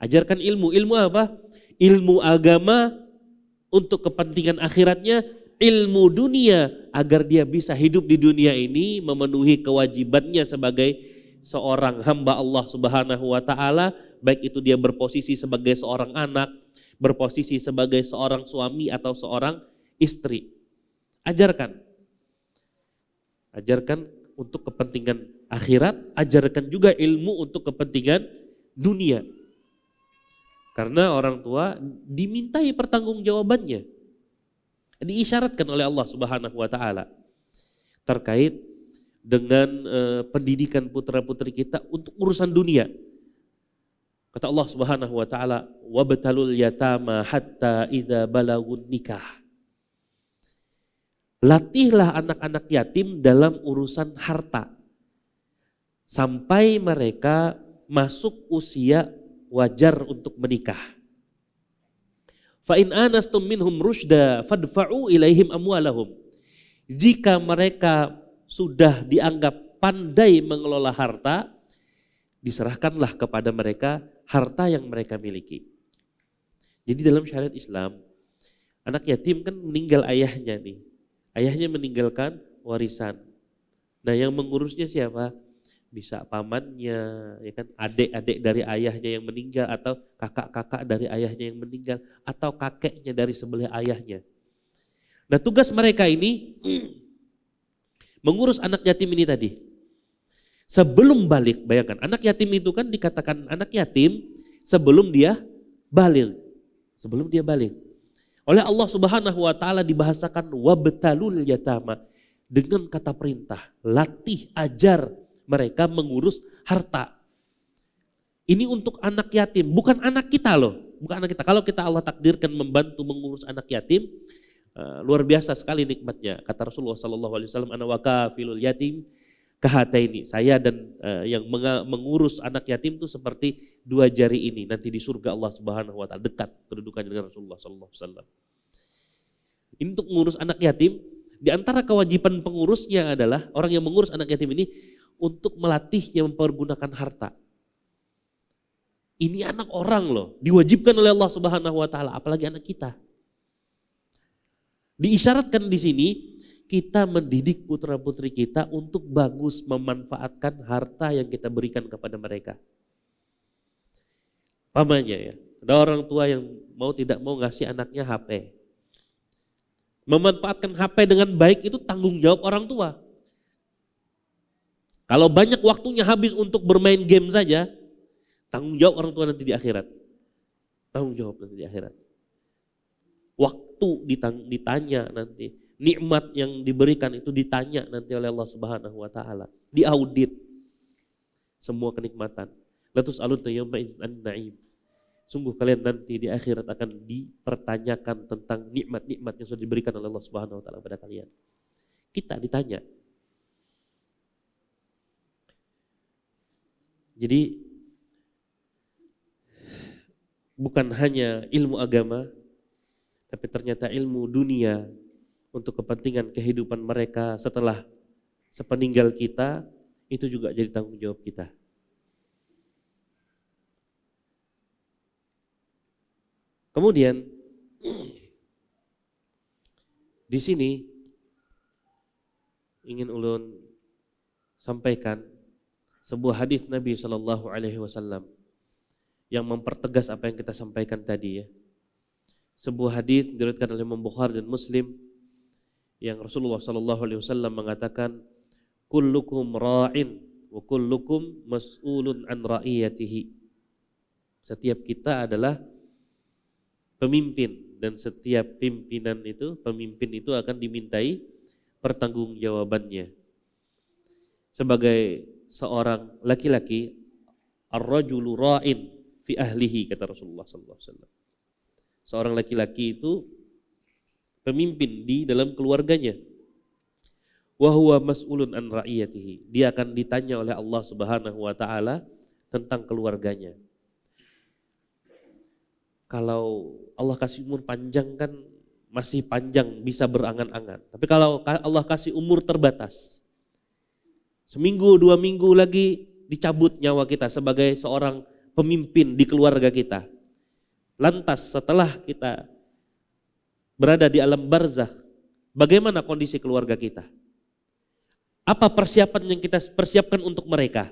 Ajarkan ilmu. Ilmu apa? Ilmu agama untuk kepentingan akhiratnya, ilmu dunia agar dia bisa hidup di dunia ini memenuhi kewajibannya sebagai seorang hamba Allah Subhanahu wa taala, baik itu dia berposisi sebagai seorang anak, berposisi sebagai seorang suami atau seorang istri. Ajarkan untuk kepentingan akhirat, ajarkan juga ilmu untuk kepentingan dunia. Karena orang tua dimintai pertanggungjawabannya. Diisyaratkan oleh Allah Subhanahu wa taala terkait dengan pendidikan putra-putri kita untuk urusan dunia. Kata Allah Subhanahu wa taala, "Wabtalul yatama hatta idza balagun nikah." Latihlah anak-anak yatim dalam urusan harta sampai mereka masuk usia wajar untuk menikah. Fa in anastum minhum rusyda fadfa'u ilaihim amwalahum. Jika mereka sudah dianggap pandai mengelola harta, diserahkanlah kepada mereka harta yang mereka miliki. Jadi dalam syariat Islam, anak yatim kan meninggal ayahnya nih. Ayahnya meninggalkan warisan. Nah yang mengurusnya siapa? Bisa pamannya, ya kan, adik-adik dari ayahnya yang meninggal, atau kakak-kakak dari ayahnya yang meninggal, atau kakeknya dari sebelah ayahnya. Nah tugas mereka ini mengurus anak yatim ini tadi. Sebelum balik, bayangkan anak yatim itu kan dikatakan anak yatim sebelum dia balik. Sebelum dia balik. Oleh Allah Subhanahu wa taala dibahasakan wabtalul yatama, dengan kata perintah, latih, ajar mereka mengurus harta. Ini untuk anak yatim, bukan anak kita loh, bukan anak kita. Kalau kita Allah takdirkan membantu mengurus anak yatim, luar biasa sekali nikmatnya. Kata Rasulullah SAW, ana wakafilul yatim kahataini. Saya dan yang mengurus anak yatim itu seperti dua jari ini. Nanti di surga Allah Subhanahu wa taala, dekat kedudukannya dengan Rasulullah SAW. Ini untuk mengurus anak yatim. Di antara kewajiban pengurusnya adalah orang yang mengurus anak yatim ini untuk melatihnya mempergunakan harta. Ini anak orang loh, diwajibkan oleh Allah Subhanahu wa taala, apalagi anak kita. Diisyaratkan di sini kita mendidik putra-putri kita untuk bagus memanfaatkan harta yang kita berikan kepada mereka. Pamannya ya, ada orang tua yang mau tidak mau ngasih anaknya HP. Memanfaatkan HP dengan baik itu tanggung jawab orang tua. Kalau banyak waktunya habis untuk bermain game saja, tanggung jawab orang tua nanti di akhirat. Tanggung jawab nanti di akhirat. Waktu ditanya nanti, nikmat yang diberikan itu ditanya nanti oleh Allah Subhanahu wa taala, diaudit semua kenikmatan. La tus'alun yawma idzin an-na'im. Sungguh kalian nanti di akhirat akan dipertanyakan tentang nikmat-nikmat yang sudah diberikan oleh Allah Subhanahu wa taala kepada kalian. Kita ditanya. Jadi bukan hanya ilmu agama, tapi ternyata ilmu dunia untuk kepentingan kehidupan mereka setelah sepeninggal kita, itu juga jadi tanggung jawab kita. Kemudian di sini ingin ulun sampaikan sebuah hadis Nabi Shallallahu Alaihi Wasallam yang mempertegas apa yang kita sampaikan tadi ya. Sebuah hadis diriwayatkan oleh Imam Bukhari dan Muslim yang Rasulullah Shallallahu Alaihi Wasallam mengatakan, kullukum ra'in wa kullukum mas'ulun an ra'iyatihi. Setiap kita adalah pemimpin dan setiap pemimpin itu akan dimintai pertanggungjawabannya. Sebagai seorang laki-laki, ar-rajulu ra'in fi ahlihi, kata Rasulullah sallallahu alaihi wasallam. Seorang laki-laki itu pemimpin di dalam keluarganya. Wa huwa mas'ulun an ra'iyatihi. Dia akan ditanya oleh Allah Subhanahu wa taala tentang keluarganya. Kalau Allah kasih umur panjang kan masih panjang, bisa berangan-angan. Tapi kalau Allah kasih umur terbatas, seminggu, 2 minggu lagi dicabut nyawa kita sebagai seorang pemimpin di keluarga kita. Lantas setelah kita berada di alam barzakh, bagaimana kondisi keluarga kita? Apa persiapan yang kita persiapkan untuk mereka?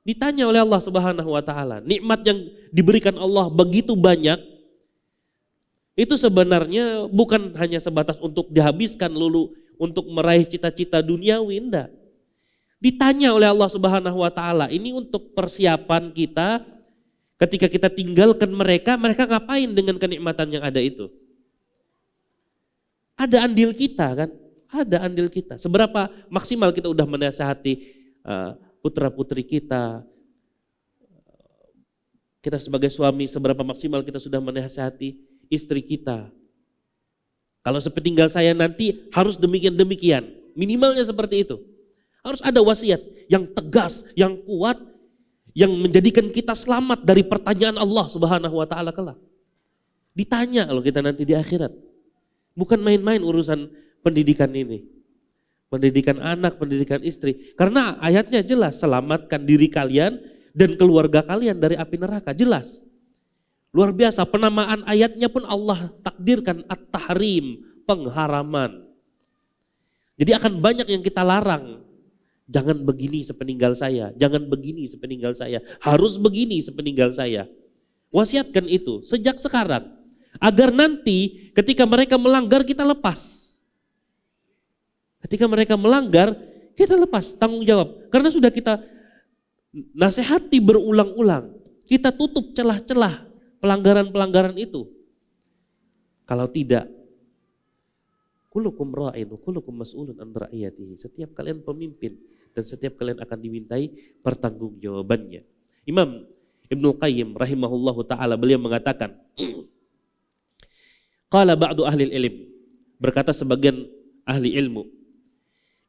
Ditanya oleh Allah Subhanahu wa taala. Nikmat yang diberikan Allah begitu banyak, itu sebenarnya bukan hanya sebatas untuk dihabiskan lulu untuk meraih cita-cita duniawi, enggak. Ditanya oleh Allah Subhanahu wa taala, ini untuk persiapan kita ketika kita tinggalkan mereka ngapain dengan kenikmatan yang ada itu? Ada andil kita kan? Ada andil kita. Seberapa maksimal kita udah menasihati putra-putri kita sebagai suami, seberapa maksimal kita sudah menasihati istri kita. Kalau sepeninggal saya nanti harus demikian, minimalnya seperti itu. Harus ada wasiat yang tegas, yang kuat, yang menjadikan kita selamat dari pertanyaan Allah Subhanahu wa taala kelak. Ditanya kalau kita nanti di akhirat. Bukan main-main urusan pendidikan ini. Pendidikan anak, pendidikan istri. Karena ayatnya jelas, selamatkan diri kalian dan keluarga kalian dari api neraka. Jelas. Luar biasa, penamaan ayatnya pun Allah takdirkan at-tahrim, pengharaman. Jadi akan banyak yang kita larang. Jangan begini sepeninggal saya, jangan begini sepeninggal saya, harus begini sepeninggal saya. Wasiatkan itu sejak sekarang. Agar nanti ketika mereka melanggar kita lepas. Ketika mereka melanggar kita lepas tanggung jawab. Karena sudah kita nasihati berulang-ulang. Kita tutup celah-celah pelanggaran-pelanggaran itu. Kalau tidak, kullukum ra'in wa kullukum mas'ulun an ra'iyatihi. Setiap kalian pemimpin dan setiap kalian akan dimintai pertanggungjawabannya. Imam Ibnu Qayyim rahimahullahu taala beliau mengatakan, qala ba'du ahli ilm, berkata sebagian ahli ilmu,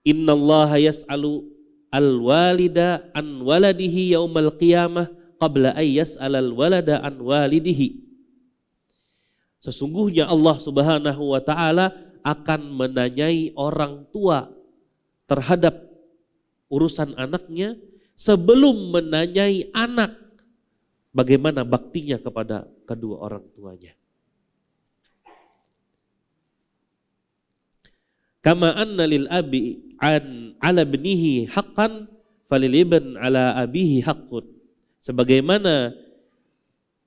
innallaha yas'alu al-walida an waladihi yaumal qiyamah qabla ay yas'alal walada an walidihi. Sesungguhnya Allah Subhanahu wa taala akan menanyai orang tua terhadap urusan anaknya sebelum menanyai anak bagaimana baktinya kepada kedua orang tuanya. Kama anna lil abi an ala ibnihi haqqan falil ibn ala abihi haqqun. Sebagaimana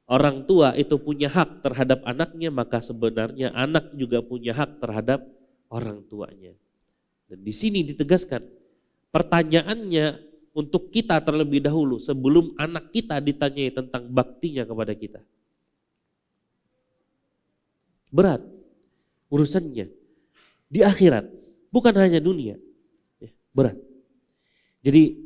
orang tua itu punya hak terhadap anaknya, maka sebenarnya anak juga punya hak terhadap orang tuanya. Dan di sini ditegaskan pertanyaannya untuk kita terlebih dahulu sebelum anak kita ditanyai tentang baktinya kepada kita. Berat urusannya di akhirat, bukan hanya dunia. Berat. Jadi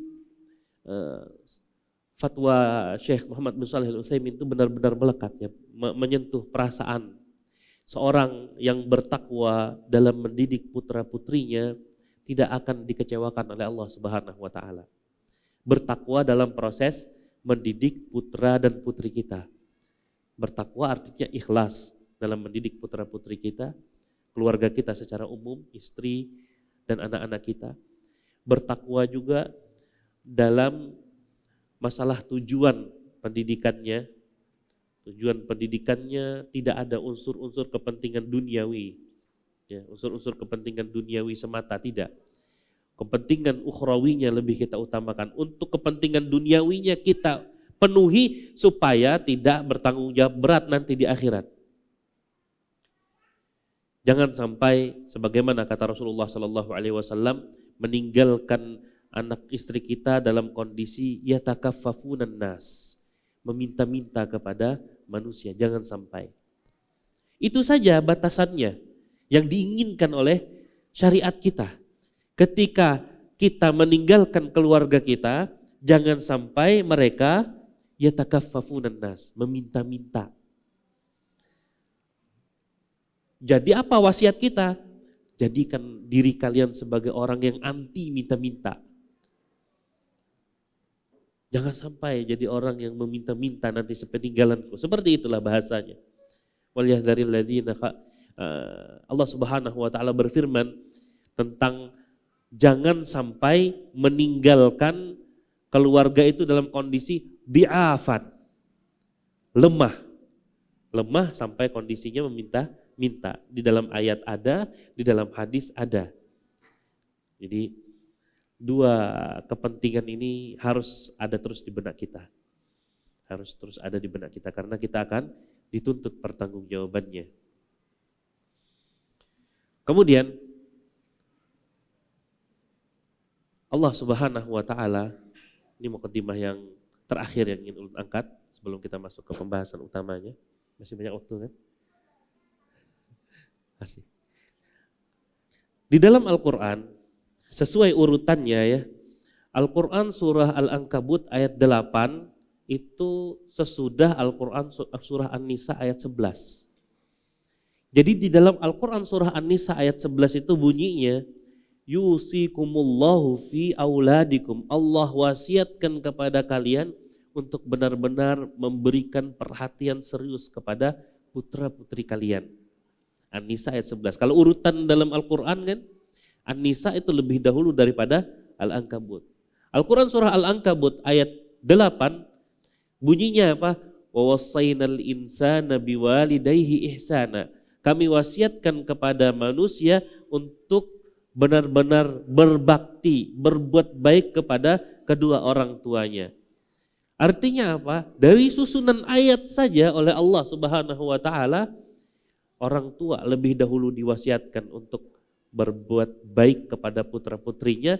fatwa Syekh Muhammad bin Shalih Al-Utsaimin itu benar-benar melekat ya, menyentuh perasaan seorang yang bertakwa dalam mendidik putra-putrinya tidak akan dikecewakan oleh Allah Subhanahu wa taala. Bertakwa dalam proses mendidik putra dan putri kita. Bertakwa artinya ikhlas dalam mendidik putra-putri kita, keluarga kita secara umum, istri dan anak-anak kita. Bertakwa juga dalam masalah tujuan pendidikannya. Tujuan pendidikannya tidak ada unsur-unsur kepentingan duniawi. Ya, unsur-unsur kepentingan duniawi semata, tidak. Kepentingan ukhrawinya lebih kita utamakan. Untuk kepentingan duniawinya kita penuhi supaya tidak bertanggung jawab berat nanti di akhirat. Jangan sampai sebagaimana kata Rasulullah SAW meninggalkan anak istri kita dalam kondisi yatakaffafunan nas, meminta-minta kepada manusia. Jangan sampai. Itu saja batasannya yang diinginkan oleh syariat kita. Ketika kita meninggalkan keluarga kita, jangan sampai mereka yatakaffafunan nas, meminta-minta. Jadi apa wasiat kita? Jadikan diri kalian sebagai orang yang anti minta-minta. Jangan sampai jadi orang yang meminta-minta nanti sepeninggalanku. Seperti itulah bahasanya. Walyahdharil ladzina Allah Subhanahu wa taala berfirman tentang jangan sampai meninggalkan keluarga itu dalam kondisi di'afan, lemah sampai kondisinya meminta. Di dalam ayat ada, di dalam hadis ada. Jadi dua kepentingan ini harus ada terus di benak kita. Harus terus ada di benak kita karena kita akan dituntut pertanggungjawabannya. Kemudian Allah Subhanahu wa taala, ini mukadimah yang terakhir yang ingin ulun angkat sebelum kita masuk ke pembahasan utamanya. Masih banyak waktu kan? Masih. Di dalam Al-Qur'an sesuai urutannya ya. Al-Qur'an surah Al-Ankabut ayat 8 itu sesudah Al-Qur'an surah An-Nisa ayat 11. Jadi di dalam Al-Qur'an surah An-Nisa ayat 11 itu bunyinya yusikumullahu fi auladikum. Allah wasiatkan kepada kalian untuk benar-benar memberikan perhatian serius kepada putra-putri kalian. An-Nisa ayat 11. Kalau urutan dalam Al-Quran kan, An-Nisa itu lebih dahulu daripada Al-Ankabut. Al-Quran surah Al-Ankabut ayat 8 bunyinya apa? Wa wassaynal insana biwalidayhi ihsana. Kami wasiatkan kepada manusia untuk benar-benar berbakti, berbuat baik kepada kedua orang tuanya. Artinya apa? Dari susunan ayat saja oleh Allah Subhanahu wa taala, orang tua lebih dahulu diwasiatkan untuk berbuat baik kepada putra-putrinya,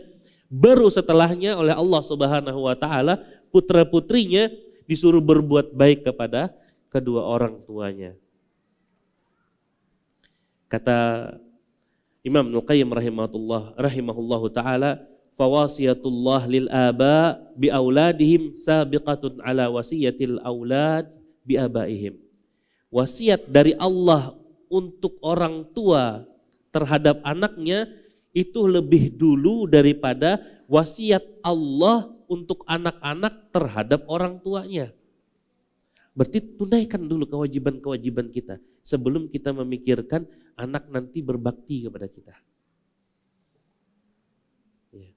baru setelahnya oleh Allah Subhanahu wa taala putra-putrinya disuruh berbuat baik kepada kedua orang tuanya. Kata Imam Al-Qayyim rahimahullahu ta'ala, fawasiyatullah lil aba bi auladihim sabiqatun ala wasiyatil aulad bi abaihim. Wasiat dari Allah untuk orang tua terhadap anaknya itu lebih dulu daripada wasiat Allah untuk anak-anak terhadap orang tuanya. Berarti tunaikan dulu kewajiban-kewajiban kita sebelum kita memikirkan anak nanti berbakti kepada kita. Ya.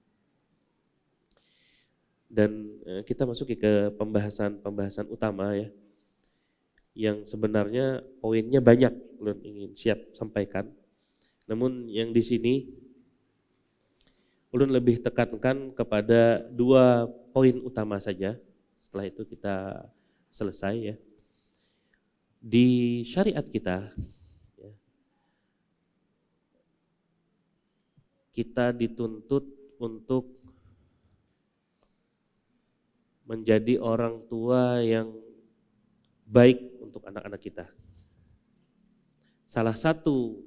Dan kita masuk ke pembahasan utama ya, yang sebenarnya poinnya banyak ulun ingin siap sampaikan. Namun yang di sini ulun lebih tekankan kepada 2 poin utama saja. Setelah itu kita selesai ya. Di syariat kita ya, kita dituntut untuk menjadi orang tua yang baik untuk anak-anak kita. Salah satu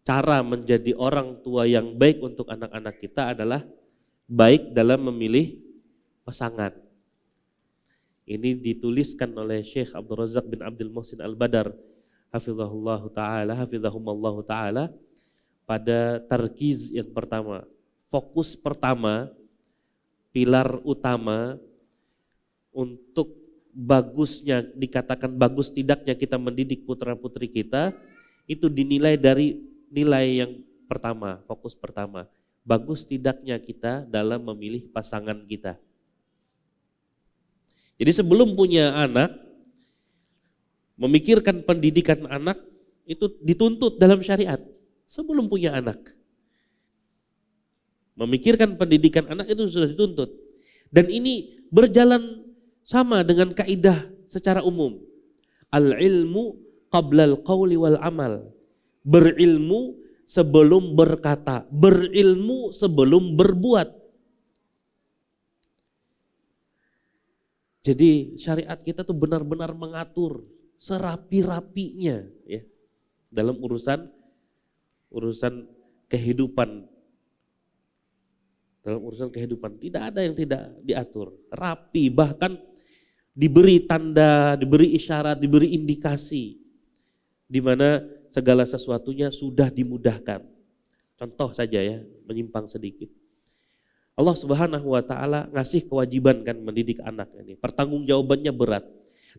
cara menjadi orang tua yang baik untuk anak-anak kita adalah baik dalam memilih pasangan. Ini dituliskan oleh Syekh Abdul Razak bin Abdul Muhsin Al-Badar hafizahullahu ta'ala pada tarkiz yang pertama. Fokus pertama, pilar utama untuk bagusnya, dikatakan bagus tidaknya kita mendidik putra-putri kita, itu dinilai dari nilai yang pertama, fokus pertama. Bagus tidaknya kita dalam memilih pasangan kita. Jadi sebelum punya anak, memikirkan pendidikan anak itu dituntut dalam syariat. Sebelum punya anak, memikirkan pendidikan anak itu sudah dituntut. Dan ini berjalan sama dengan kaidah secara umum. Al-ilmu qablal qawli wal amal. Berilmu sebelum berkata, berilmu sebelum berbuat. Jadi syariat kita tuh benar-benar mengatur serapi-rapinya ya dalam urusan kehidupan. Dalam urusan kehidupan tidak ada yang tidak diatur, rapi, bahkan diberi tanda, diberi isyarat, diberi indikasi di mana segala sesuatunya sudah dimudahkan. Contoh saja ya, menyimpang sedikit. Allah Subhanahu wa taala ngasih kewajiban kan mendidik anak ini. Pertanggungjawabannya berat.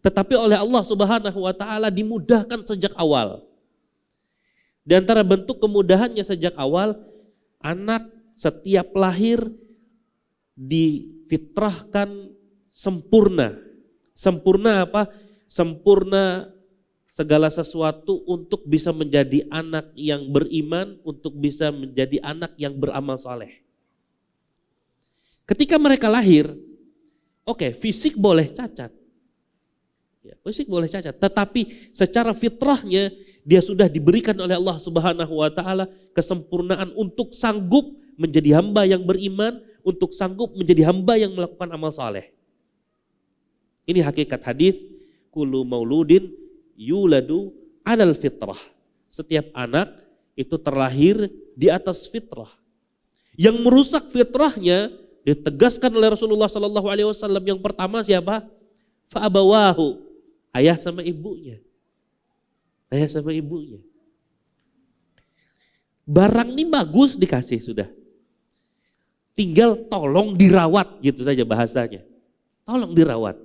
Tetapi oleh Allah Subhanahu wa taala dimudahkan sejak awal. Di antara bentuk kemudahannya sejak awal, anak setiap lahir difitrahkan sempurna. Sempurna apa? Sempurna segala sesuatu untuk bisa menjadi anak yang beriman, untuk bisa menjadi anak yang beramal soleh. Ketika mereka lahir, oke, fisik boleh cacat. Ya, fisik boleh cacat, tetapi secara fitrahnya dia sudah diberikan oleh Allah Subhanahu wa taala kesempurnaan untuk sanggup menjadi hamba yang beriman, untuk sanggup menjadi hamba yang melakukan amal saleh. Ini hakikat hadis, kullu mauludin yuladu alal fitrah. Setiap anak itu terlahir di atas fitrah. Yang merusak fitrahnya ditegaskan oleh Rasulullah Sallallahu Alaihi Wasallam yang pertama siapa? Fa'abawahu, ayah sama ibunya. Ayah sama ibunya. Barang ini bagus dikasih sudah. Tinggal tolong dirawat gitu saja bahasanya. Tolong dirawat.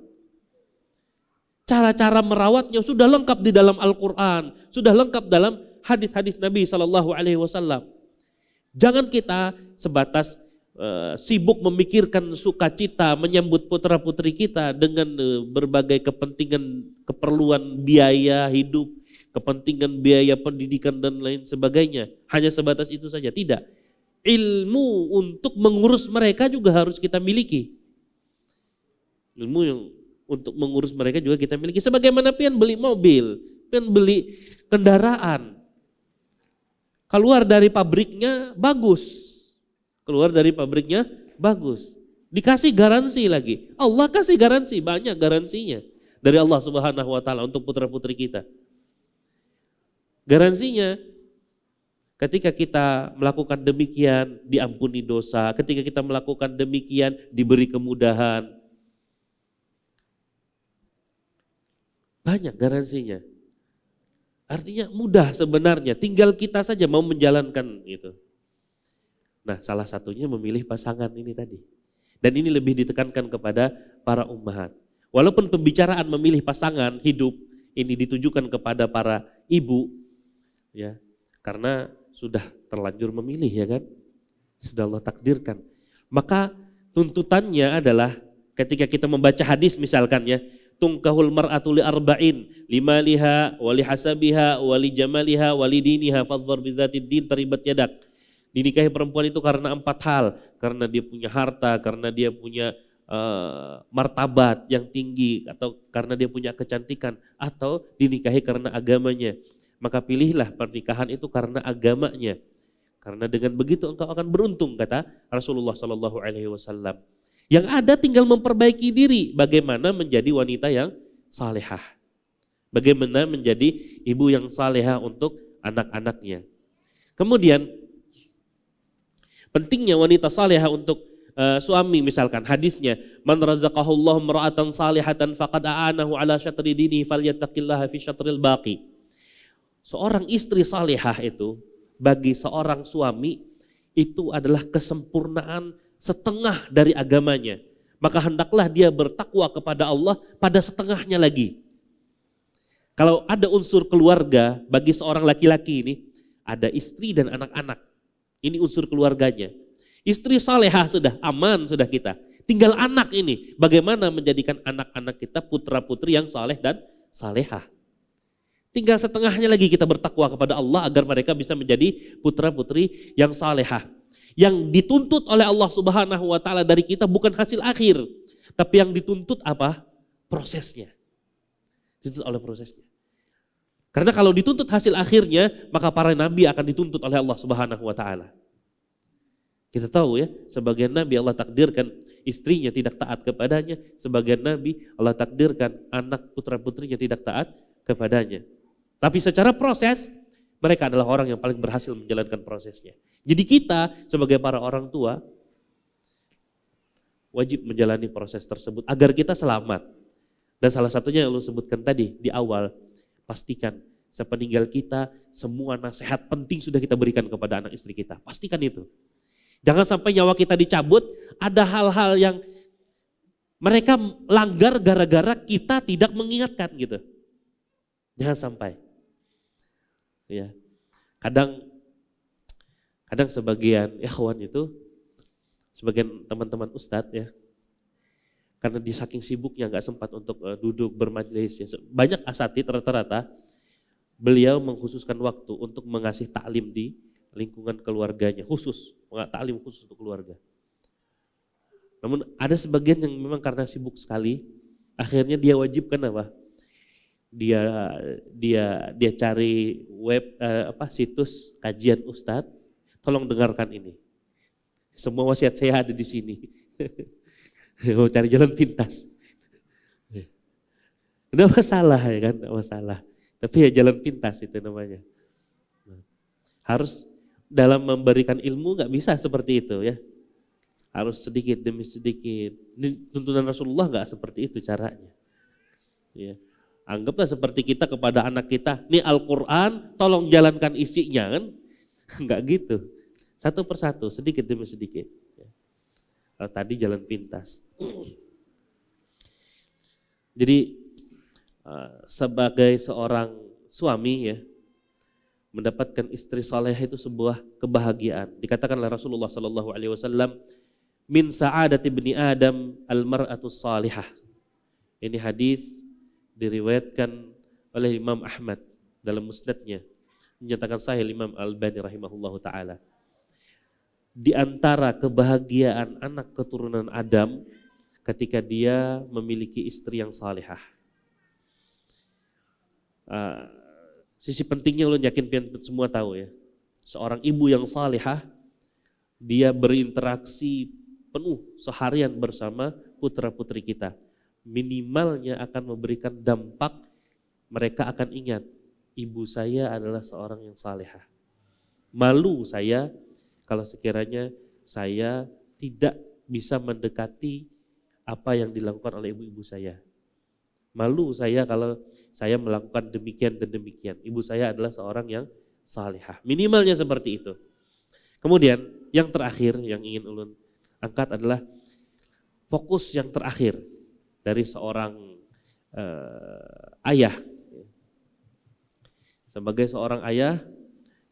cara-cara merawatnya sudah lengkap di dalam Al-Quran, sudah lengkap dalam hadis-hadis Nabi SAW. Jangan kita sebatas sibuk memikirkan sukacita menyambut putra-putri kita dengan berbagai kepentingan, keperluan biaya hidup, kepentingan biaya pendidikan dan lain sebagainya. Hanya sebatas itu saja, tidak. Ilmu untuk mengurus mereka juga harus kita miliki. Ilmu yang untuk mengurus mereka juga kita miliki. Sebagaimana pian beli mobil, pian beli kendaraan. Keluar dari pabriknya bagus. Keluar dari pabriknya bagus. Dikasih garansi lagi. Allah kasih garansi, banyak garansinya dari Allah Subhanahu wa taala untuk putra-putri kita. Garansinya ketika kita melakukan demikian diampuni dosa, ketika kita melakukan demikian diberi kemudahan. Banyak garansinya. Artinya mudah sebenarnya, tinggal kita saja mau menjalankan itu. Nah, salah satunya memilih pasangan ini tadi. Dan ini lebih ditekankan kepada para ummahat. Walaupun pembicaraan memilih pasangan hidup ini ditujukan kepada para ibu, ya, karena sudah terlanjur memilih, ya kan? Sudah Allah takdirkan. Maka tuntutannya adalah ketika kita membaca hadis misalkan ya, tungkahul mar'atu li arba'in, limaliha, wali hasabiha, wali jamaliha, wali diniha, fadhfar bidzatid din taribat yadak. Dinikahi perempuan itu karena 4 hal, karena dia punya harta, karena dia punya martabat yang tinggi, atau karena dia punya kecantikan, atau dinikahi karena agamanya. Maka pilihlah pernikahan itu karena agamanya. Karena dengan begitu engkau akan beruntung, kata Rasulullah SAW. Yang ada tinggal memperbaiki diri, bagaimana menjadi wanita yang salehah. Bagaimana menjadi ibu yang salehah untuk anak-anaknya. Kemudian pentingnya wanita salihah untuk suami, misalkan hadisnya, man razaqahullahu imra'atan salihatan faqad a'anahu ala syatri dinihi falyattaqillaha fi syatril baqi. Seorang istri salihah itu bagi seorang suami itu adalah kesempurnaan setengah dari agamanya. Maka hendaklah dia bertakwa kepada Allah pada setengahnya lagi. Kalau ada unsur keluarga bagi seorang laki-laki ini, ada istri dan anak-anak. Ini unsur keluarganya. Istri salehah sudah aman, sudah kita. Tinggal anak ini, bagaimana menjadikan anak-anak kita putra-putri yang saleh dan salehah. Tinggal setengahnya lagi kita bertakwa kepada Allah agar mereka bisa menjadi putra-putri yang salehah. Yang dituntut oleh Allah Subhanahu wa taala dari kita bukan hasil akhir, tapi yang dituntut apa? Prosesnya. Dituntut oleh prosesnya. Karena kalau dituntut hasil akhirnya, maka para nabi akan dituntut oleh Allah Subhanahu wa taala. Kita tahu ya, sebagian nabi Allah takdirkan istrinya tidak taat kepadanya, sebagian nabi Allah takdirkan anak putra-putrinya tidak taat kepadanya. Tapi secara proses, mereka adalah orang yang paling berhasil menjalankan prosesnya. Jadi kita sebagai para orang tua wajib menjalani proses tersebut agar kita selamat. Dan salah satunya yang lu sebutkan tadi di awal, pastikan sepeninggal kita semua nasihat penting sudah kita berikan kepada anak istri kita. Pastikan itu. Jangan sampai nyawa kita dicabut, ada hal-hal yang mereka langgar gara-gara kita tidak mengingatkan gitu. Jangan sampai. Ya. Kadang sebagian ikhwan itu, sebagian teman-teman ustadz ya, karena di saking sibuknya nggak sempat untuk duduk bermajelis ya. Banyak asatidz rata-rata beliau mengkhususkan waktu untuk mengasih taklim di lingkungan keluarganya, khusus, taklim khusus untuk keluarga. Namun ada sebagian yang memang karena sibuk sekali, akhirnya dia wajibkan apa? Dia cari web situs kajian ustadz, tolong dengarkan ini. Semua wasiat saya ada di sini. Mau cari jalan pintas. Tidak masalah ya kan, tidak masalah. Tapi ya jalan pintas itu namanya. Harus dalam memberikan ilmu nggak bisa seperti itu ya. Harus sedikit demi sedikit. Ini tuntunan Rasulullah nggak seperti itu caranya. Ya. Anggaplah seperti kita kepada anak kita, ini Al-Quran tolong jalankan isinya kan. Enggak gitu. Satu persatu, sedikit demi sedikit. Kalau tadi jalan pintas. Jadi sebagai seorang suami ya, mendapatkan istri saleh itu sebuah kebahagiaan. Dikatakan oleh Rasulullah sallallahu alaihi wasallam, min sa'adati ibni Adam al-mar'atu salihah. Ini hadis diriwayatkan oleh Imam Ahmad dalam musnadnya, menyatakan sahih Imam Al-Albani rahimahullahu taala. Di antara kebahagiaan anak keturunan Adam ketika dia memiliki istri yang salihah. Sisi pentingnya lo yakin semua tahu ya. Seorang ibu yang salihah, dia berinteraksi penuh seharian bersama putra-putri kita. Minimalnya akan memberikan dampak, mereka akan ingat, ibu saya adalah seorang yang salihah. Malu saya kalau sekiranya saya tidak bisa mendekati apa yang dilakukan oleh ibu-ibu saya. Malu saya kalau saya melakukan demikian dan demikian. Ibu saya adalah seorang yang salihah. Minimalnya seperti itu. Kemudian yang terakhir yang ingin ulun angkat adalah fokus yang terakhir dari seorang ayah. Sebagai seorang ayah,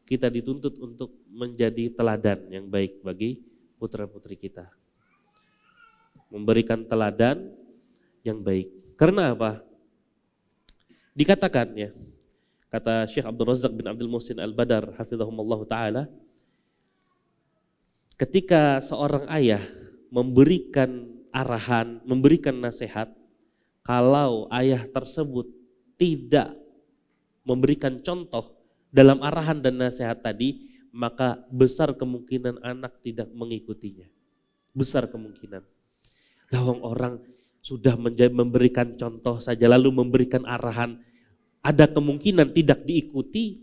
kita dituntut untuk menjadi teladan yang baik bagi putra-putri kita. Memberikan teladan yang baik. Karena apa? Dikatakan ya, kata Syekh Abdul Razak bin Abdul Muhsin Al-Badar hafizahumullah ta'ala, ketika seorang ayah memberikan arahan, memberikan nasihat, kalau ayah tersebut tidak memberikan contoh dalam arahan dan nasihat tadi, maka besar kemungkinan anak tidak mengikutinya. Besar kemungkinan. Lawang orang sudah memberikan contoh saja lalu memberikan arahan, ada kemungkinan tidak diikuti,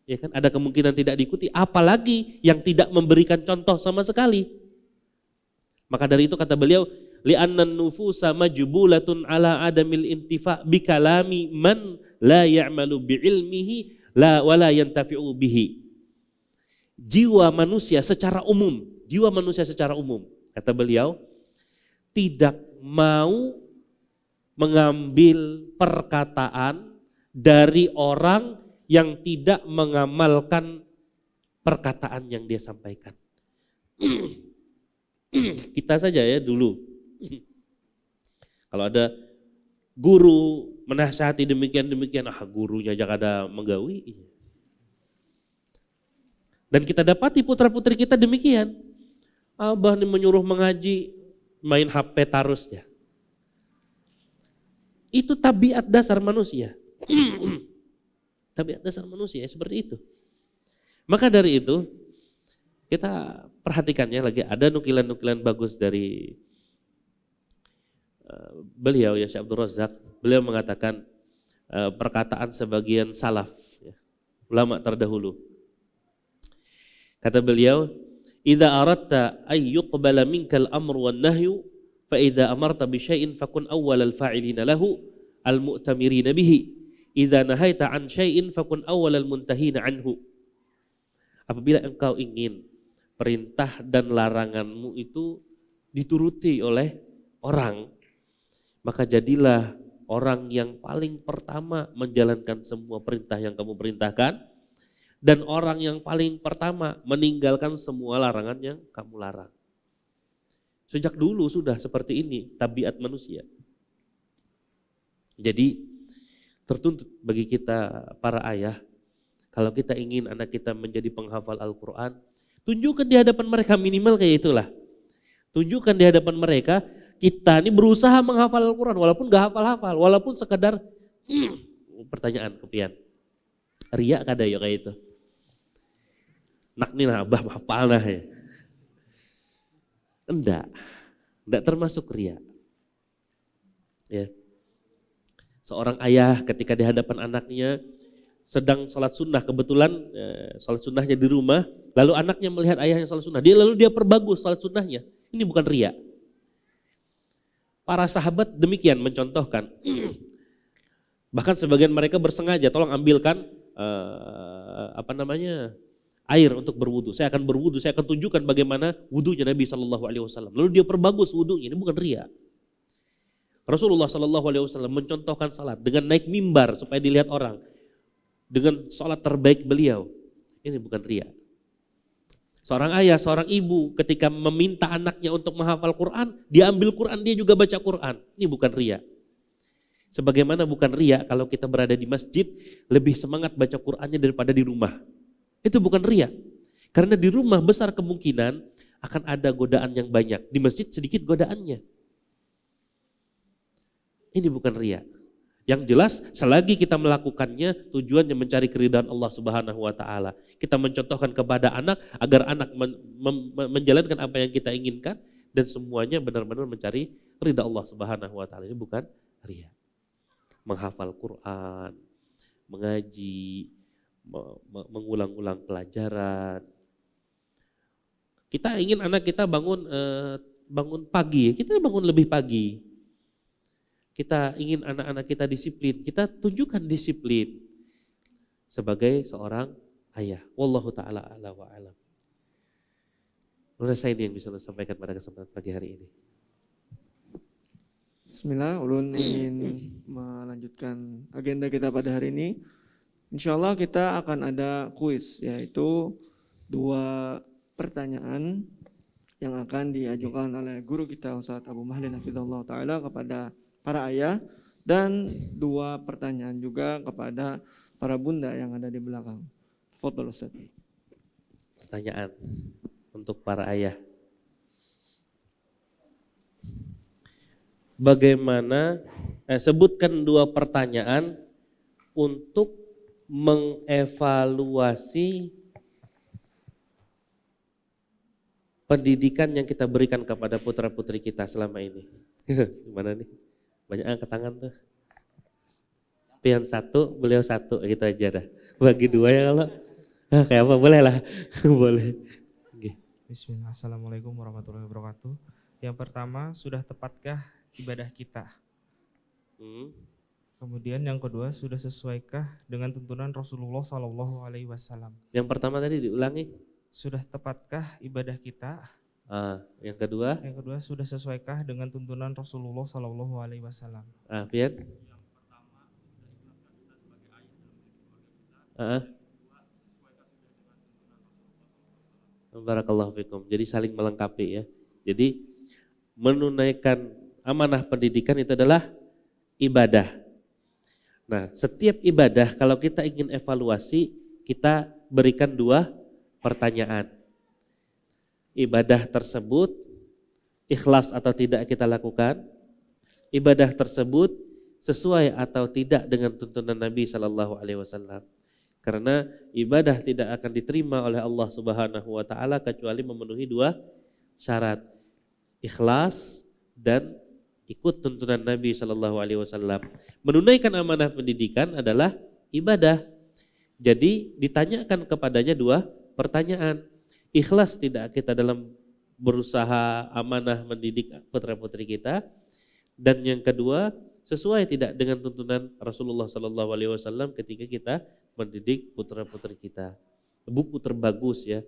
ya kan? Ada kemungkinan tidak diikuti, apalagi yang tidak memberikan contoh sama sekali. Maka dari itu kata beliau, li'annan nufusa majbulatun ala adamil intifa bi kalami man la ya'malu bi ilmihi la wala yantafi'u bihi. Jiwa manusia secara umum, kata beliau, tidak mau mengambil perkataan dari orang yang tidak mengamalkan perkataan yang dia sampaikan. Kita saja ya dulu, kalau ada guru menasihati demikian, gurunya aja kada menggawi. Dan kita dapati putra-putri kita demikian. Abah nih menyuruh mengaji, main HP tarusnya. Itu tabiat dasar manusia. Tabiat dasar manusia seperti itu. Maka dari itu kita perhatikannya lagi, ada nukilan-nukilan bagus dari beliau ya, Syekh Abdul Razak. Beliau mengatakan perkataan sebagian salaf ya, ulama terdahulu. Kata beliau, idza aradta ay yuqbala minkal amru wan nahyu fa idza amarta bi syai'in fakun awwalal fa'ilina lahu al mu'tamirina bihi idza nahaita an syai'in fakun awwalal muntahina anhu. Apabila engkau ingin perintah dan laranganmu itu dituruti oleh orang, maka jadilah orang yang paling pertama menjalankan semua perintah yang kamu perintahkan, dan orang yang paling pertama meninggalkan semua larangan yang kamu larang. Sejak dulu sudah seperti ini tabiat manusia. Jadi tertuntut bagi kita para ayah, kalau kita ingin anak kita menjadi penghafal Al-Quran, tunjukkan di hadapan mereka, minimal kayak itulah. Tunjukkan di hadapan mereka, kita ini berusaha menghafal Al-Quran walaupun gak hafal-hafal, walaupun sekedar pertanyaan kepian. Riak kada ya kayak itu. Nak nih lah abah hafal nah ya. Enggak termasuk riak. Ya. Seorang ayah ketika di hadapan anaknya sedang sholat sunnah, kebetulan sholat sunnahnya di rumah, lalu anaknya melihat ayahnya sholat sunnah, lalu dia perbagus sholat sunnahnya. Ini bukan riak. Para sahabat demikian mencontohkan. Bahkan sebagian mereka bersengaja, tolong ambilkan air untuk berwudu. Saya akan berwudu, saya akan tunjukkan bagaimana wudunya Nabi SAW. Lalu dia perbagus wudunya, ini bukan riya. Rasulullah SAW mencontohkan salat dengan naik mimbar supaya dilihat orang. Dengan salat terbaik beliau. Ini bukan riya. Seorang ayah, seorang ibu ketika meminta anaknya untuk menghafal Quran, dia ambil Quran, dia juga baca Quran. Ini bukan riya. Sebagaimana bukan riya kalau kita berada di masjid lebih semangat baca Qurannya daripada di rumah. Itu bukan riya. Karena di rumah besar kemungkinan akan ada godaan yang banyak. Di masjid sedikit godaannya. Ini bukan riya. Yang jelas selagi kita melakukannya tujuannya mencari keridhaan Allah Subhanahu wa taala. Kita mencontohkan kepada anak agar anak menjalankan apa yang kita inginkan dan semuanya benar-benar mencari ridha Allah Subhanahu wa taala. Ini bukan riya. Menghafal Quran, mengaji, mengulang-ulang pelajaran. Kita ingin anak kita bangun pagi, kita bangun lebih pagi. Kita ingin anak-anak kita disiplin, kita tunjukkan disiplin sebagai seorang ayah. Wallahu ta'ala a'la wa a'lam. Menurut saya ini yang bisa saya sampaikan pada kesempatan pagi hari ini. Bismillah, ulun ingin melanjutkan agenda kita pada hari ini. Insyaallah kita akan ada kuis, yaitu 2 pertanyaan yang akan diajukan oleh guru kita Ustadz Abu Mahlin hafizahullah ta'ala kepada para ayah, dan 2 pertanyaan juga kepada para bunda yang ada di belakang. Fadhol Ustaz. Pertanyaan untuk para ayah. Bagaimana sebutkan 2 pertanyaan untuk mengevaluasi pendidikan yang kita berikan kepada putra-putri kita selama ini. Gimana nih? Banyak angkat tangan tuh. Pian 1, beliau 1 gitu aja dah. Bagi 2 ya kalau. Kayak apa boleh lah. Boleh. Bismillah. Assalamualaikum warahmatullahi wabarakatuh. Yang pertama, sudah tepatkah ibadah kita? Kemudian yang kedua, sudah sesuaikah dengan tuntunan Rasulullah SAW? Yang pertama tadi diulangi. Sudah tepatkah ibadah kita? Yang kedua? Yang kedua, sudah sesuaikah dengan tuntunan Rasulullah SAW? Pian? Barakallahu fikum. Jadi saling melengkapi ya. Jadi menunaikan amanah pendidikan itu adalah ibadah. Nah, setiap ibadah kalau kita ingin evaluasi, kita berikan 2 pertanyaan. Ibadah tersebut ikhlas atau tidak kita lakukan? Ibadah tersebut sesuai atau tidak dengan tuntunan Nabi SAW? Karena ibadah tidak akan diterima oleh Allah Subhanahu wa taala kecuali memenuhi 2 syarat. Ikhlas dan ikut tuntunan Nabi SAW. Menunaikan amanah pendidikan adalah ibadah. Jadi ditanyakan kepadanya 2 pertanyaan. Ikhlas tidak kita dalam berusaha amanah mendidik putra-putri kita, dan yang kedua sesuai tidak dengan tuntunan Rasulullah SAW ketika kita mendidik putra-putri kita. Buku terbagus ya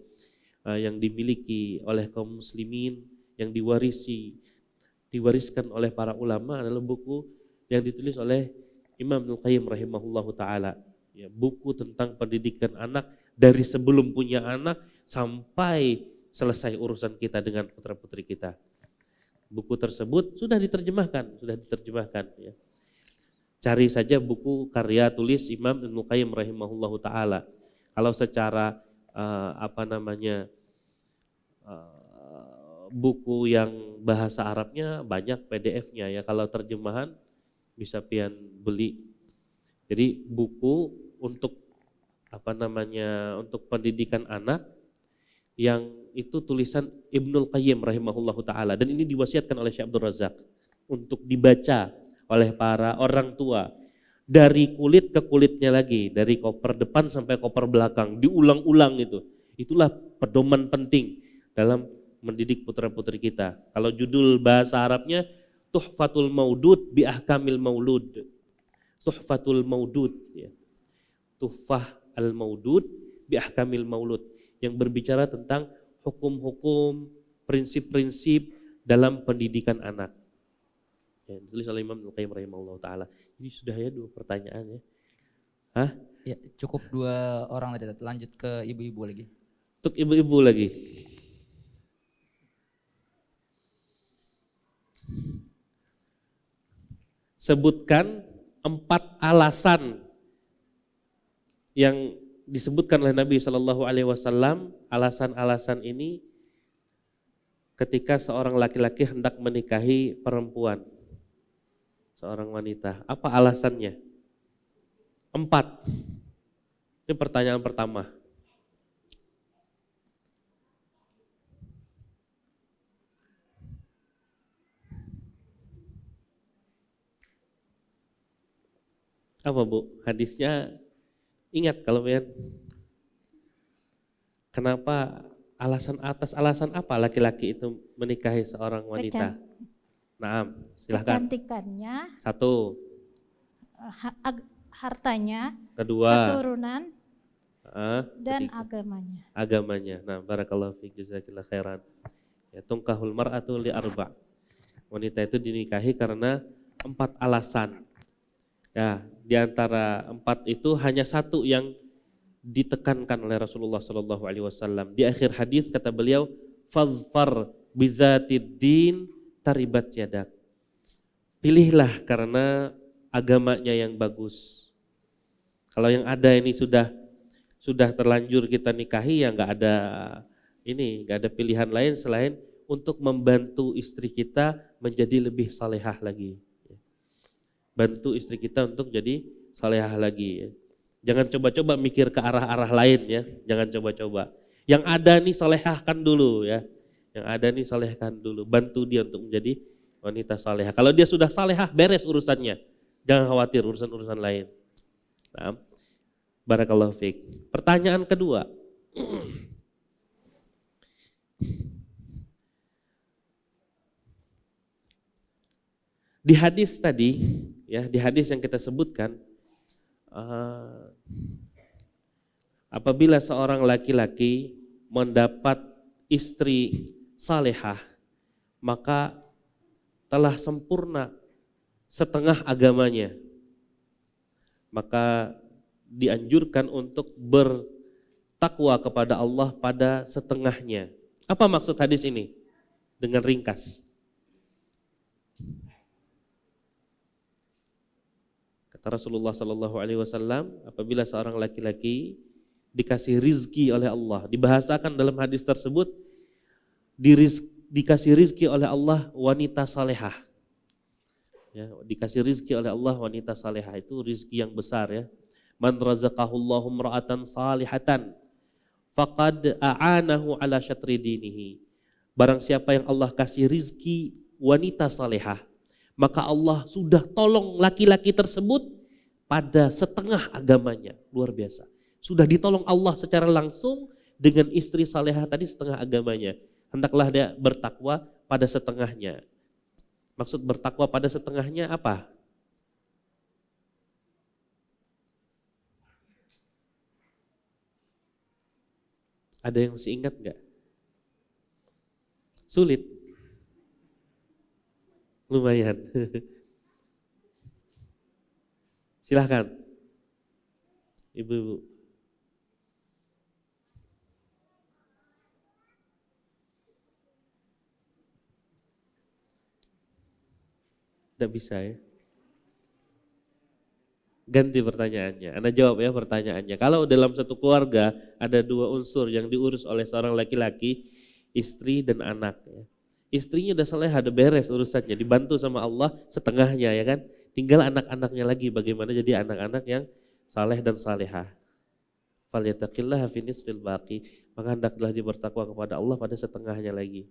yang dimiliki oleh kaum muslimin, yang diwariskan oleh para ulama adalah buku yang ditulis oleh Imam Ibnul Qayyim rahimahullahu taala. Ya, buku tentang pendidikan anak dari sebelum punya anak sampai selesai urusan kita dengan putra-putri kita. Buku tersebut sudah diterjemahkan ya. Cari saja buku karya tulis Imam Ibnul Qayyim rahimahullahu taala. Kalau secara buku yang bahasa Arabnya banyak PDF-nya ya. Kalau terjemahan bisa pian beli. Jadi buku untuk untuk pendidikan anak yang itu tulisan Ibnul Qayyim rahimahullahu taala, dan ini diwasiatkan oleh Syekh Abdul Razak untuk dibaca oleh para orang tua dari kulit ke kulitnya lagi, dari koper depan sampai koper belakang, diulang-ulang itu. Itulah pedoman penting dalam mendidik putra-putri kita. Kalau judul bahasa Arabnya Tuhfatul Maudud bi Ahkamil Maulud. Tuhfatul Maudud ya. Tuhfah al-Maudud bi Ahkamil Maulud, yang berbicara tentang hukum-hukum, prinsip-prinsip dalam pendidikan anak. Ya, ditulis oleh Imam Ibnu Qayyim rahimahullah taala. Jadi sudah ya 2 pertanyaan ya. Hah? Ya, cukup 2 orang tadi. Lanjut ke ibu-ibu lagi. Untuk ibu-ibu lagi. Sebutkan 4 alasan yang disebutkan oleh Nabi Shallallahu Alaihi Wasallam. Alasan-alasan ini ketika seorang laki-laki hendak menikahi perempuan, seorang wanita, apa alasannya? 4. Ini pertanyaan pertama. Apa Bu? Hadisnya ingat kalau ya. Kenapa alasan apa laki-laki itu menikahi seorang wanita? Naam, silahkan. Kecantikannya, 1, hartanya, kedua, keturunan, dan ketiga, agamanya. agamanya. Nah, barakallahu fiik, jazakillah khairan. Ya, tungkahul mar'atu li 4. Wanita itu dinikahi karena 4 alasan. Ya, di antara 4 itu hanya 1 yang ditekankan oleh Rasulullah Shallallahu Alaihi Wasallam. Di akhir hadis kata beliau, fazfar bizatid din taribat yadak. Pilihlah karena agamanya yang bagus. Kalau yang ada ini sudah terlanjur kita nikahi, ya nggak ada pilihan lain selain untuk membantu istri kita menjadi lebih salehah lagi. Bantu istri kita untuk jadi salehah lagi. Jangan coba-coba mikir ke arah-arah lain ya, jangan coba-coba. Yang ada nih salehahkan dulu ya, yang ada nih salehahkan dulu, bantu dia untuk menjadi wanita salehah. Kalau dia sudah salehah, beres urusannya, jangan khawatir urusan-urusan lain. Nah, barakallahu fiik. Pertanyaan kedua, di hadis tadi, ya di hadis yang kita sebutkan, apabila seorang laki-laki mendapat istri salehah, maka telah sempurna setengah agamanya. Maka dianjurkan untuk bertakwa kepada Allah pada setengahnya. Apa maksud hadis ini? Dengan ringkas. Kata Rasulullah Sallallahu Alaihi Wasallam, apabila seorang laki-laki dikasih rizki oleh Allah, dibahasakan dalam hadis tersebut, dikasih rizki oleh Allah wanita salehah. Ya, dikasih rizki oleh Allah wanita salehah, itu rizki yang besar ya. Man razaqahullahu imra'atan salihatan faqad a'anahu ala syatri dinihi. Barang siapa yang Allah kasih rizki wanita salehah, maka Allah sudah tolong laki-laki tersebut pada setengah agamanya. Luar biasa. Sudah ditolong Allah secara langsung dengan istri salehah tadi setengah agamanya. Hendaklah dia bertakwa pada setengahnya. Maksud bertakwa pada setengahnya apa? Ada yang masih ingat enggak? Sulit. Lumayan. Silahkan. Ibu-ibu. Tidak bisa ya. Ganti pertanyaannya. Anda jawab ya pertanyaannya. Kalau dalam satu keluarga ada 2 unsur yang diurus oleh seorang laki-laki, istri dan anak ya. Istrinya udah saleh, ada beres urusannya, dibantu sama Allah setengahnya ya kan. Tinggal anak-anaknya lagi bagaimana jadi anak-anak yang saleh dan salehah. Falyattaqillaha fi nisfil baqi, maka hendaklah dia bertakwa kepada Allah pada setengahnya lagi.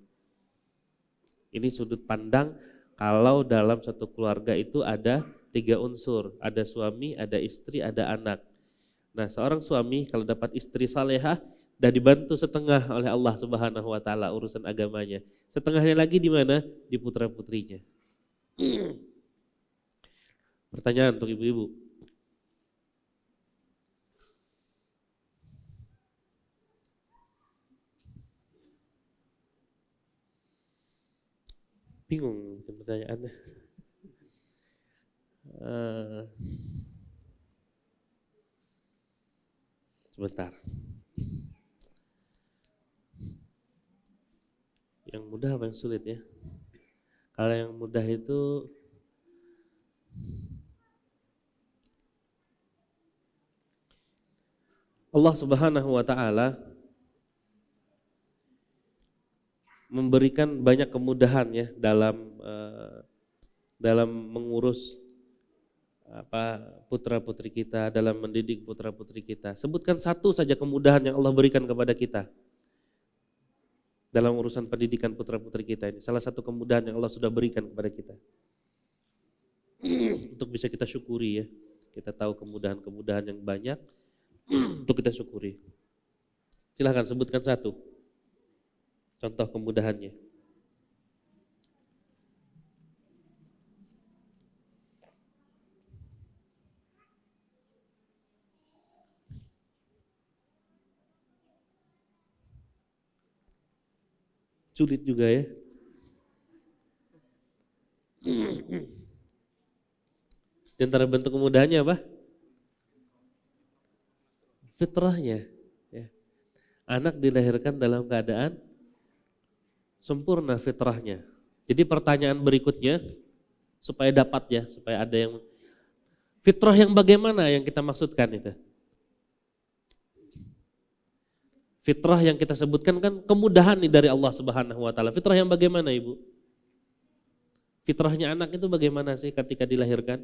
Ini sudut pandang kalau dalam satu keluarga itu ada 3 unsur, ada suami, ada istri, ada anak. Nah, seorang suami kalau dapat istri salehah dan dibantu setengah oleh Allah Subhanahu wa taala urusan agamanya. Setengahnya lagi di mana? Di putra-putrinya. Pertanyaan untuk ibu-ibu. Bingung pertanyaannya. Eh, sebentar. Yang mudah apa yang sulit ya? Kalau yang mudah itu Allah Subhanahu wa taala memberikan banyak kemudahan ya dalam mengurus putra-putri kita, dalam mendidik putra-putri kita. Sebutkan satu saja kemudahan yang Allah berikan kepada kita dalam urusan pendidikan putra-putri kita ini. Salah satu kemudahan yang Allah sudah berikan kepada kita. Untuk bisa kita syukuri ya. Kita tahu kemudahan-kemudahan yang banyak untuk kita syukuri. Silahkan sebutkan satu contoh kemudahannya. Sulit juga ya. Di antara bentuk kemudahannya apa? Fitrahnya. Ya. Anak dilahirkan dalam keadaan sempurna fitrahnya. Jadi pertanyaan berikutnya supaya dapat ya, supaya ada yang fitrah yang bagaimana yang kita maksudkan itu? Fitrah yang kita sebutkan kan kemudahan nih dari Allah Subhanahu wa taala. Fitrah yang bagaimana, Ibu? Fitrahnya anak itu bagaimana sih ketika dilahirkan?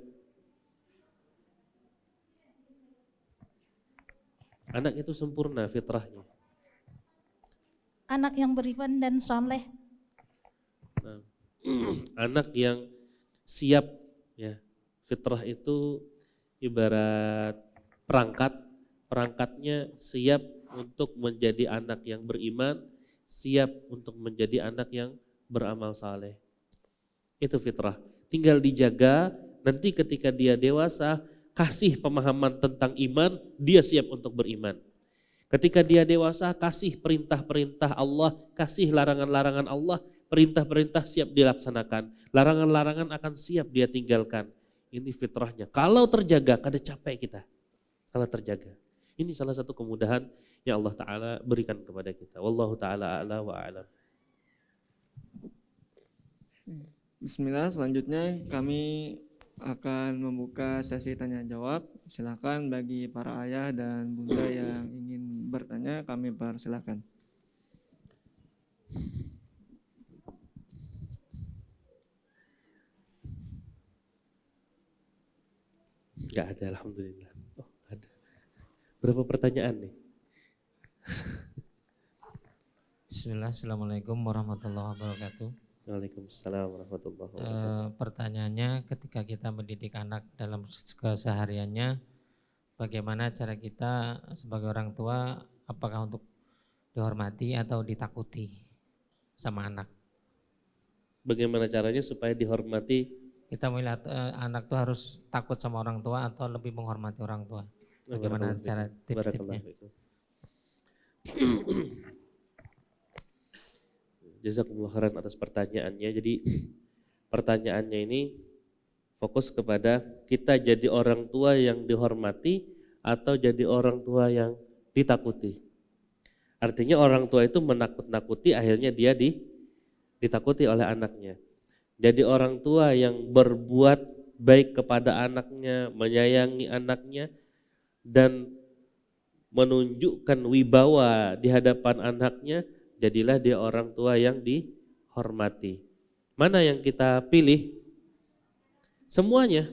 Anak itu sempurna fitrahnya. Anak yang beriman dan soleh. Nah, anak yang siap ya. Fitrah itu ibarat perangkatnya siap untuk menjadi anak yang beriman, siap untuk menjadi anak yang beramal saleh. Itu fitrah. Tinggal dijaga, nanti ketika dia dewasa, kasih pemahaman tentang iman, dia siap untuk beriman. Ketika dia dewasa, kasih perintah-perintah Allah, kasih larangan-larangan Allah, perintah-perintah siap dilaksanakan, larangan-larangan akan siap dia tinggalkan. Ini fitrahnya. Kalau terjaga, kada capek kita. Kalau terjaga. Ini salah satu kemudahan yang Allah Ta'ala berikan kepada kita. Wallahu ta'ala a'la wa a'lam. Bismillah, selanjutnya kami akan membuka sesi tanya jawab. Silakan bagi para ayah dan bunda yang ingin bertanya, kami persilakan. Enggak ada, alhamdulillah. Oh, ada. Berapa pertanyaan nih? Bismillah, Assalamualaikum warahmatullahi wabarakatuh. Waalaikumsalam warahmatullahi wabarakatuh. Pertanyaannya, ketika kita mendidik anak dalam kesehariannya, bagaimana cara kita sebagai orang tua, apakah untuk dihormati atau ditakuti sama anak? Bagaimana caranya supaya dihormati? Kita melihat anak tuh harus takut sama orang tua atau lebih menghormati orang tua. Bagaimana cara tips-tipsnya? Jazakumullah khairan atas pertanyaannya. Jadi pertanyaannya ini fokus kepada kita jadi orang tua yang dihormati atau jadi orang tua yang ditakuti. Artinya orang tua itu menakut-nakuti, akhirnya dia ditakuti oleh anaknya. Jadi orang tua yang berbuat baik kepada anaknya, menyayangi anaknya, dan menunjukkan wibawa di hadapan anaknya, jadilah dia orang tua yang dihormati. Mana yang kita pilih? Semuanya.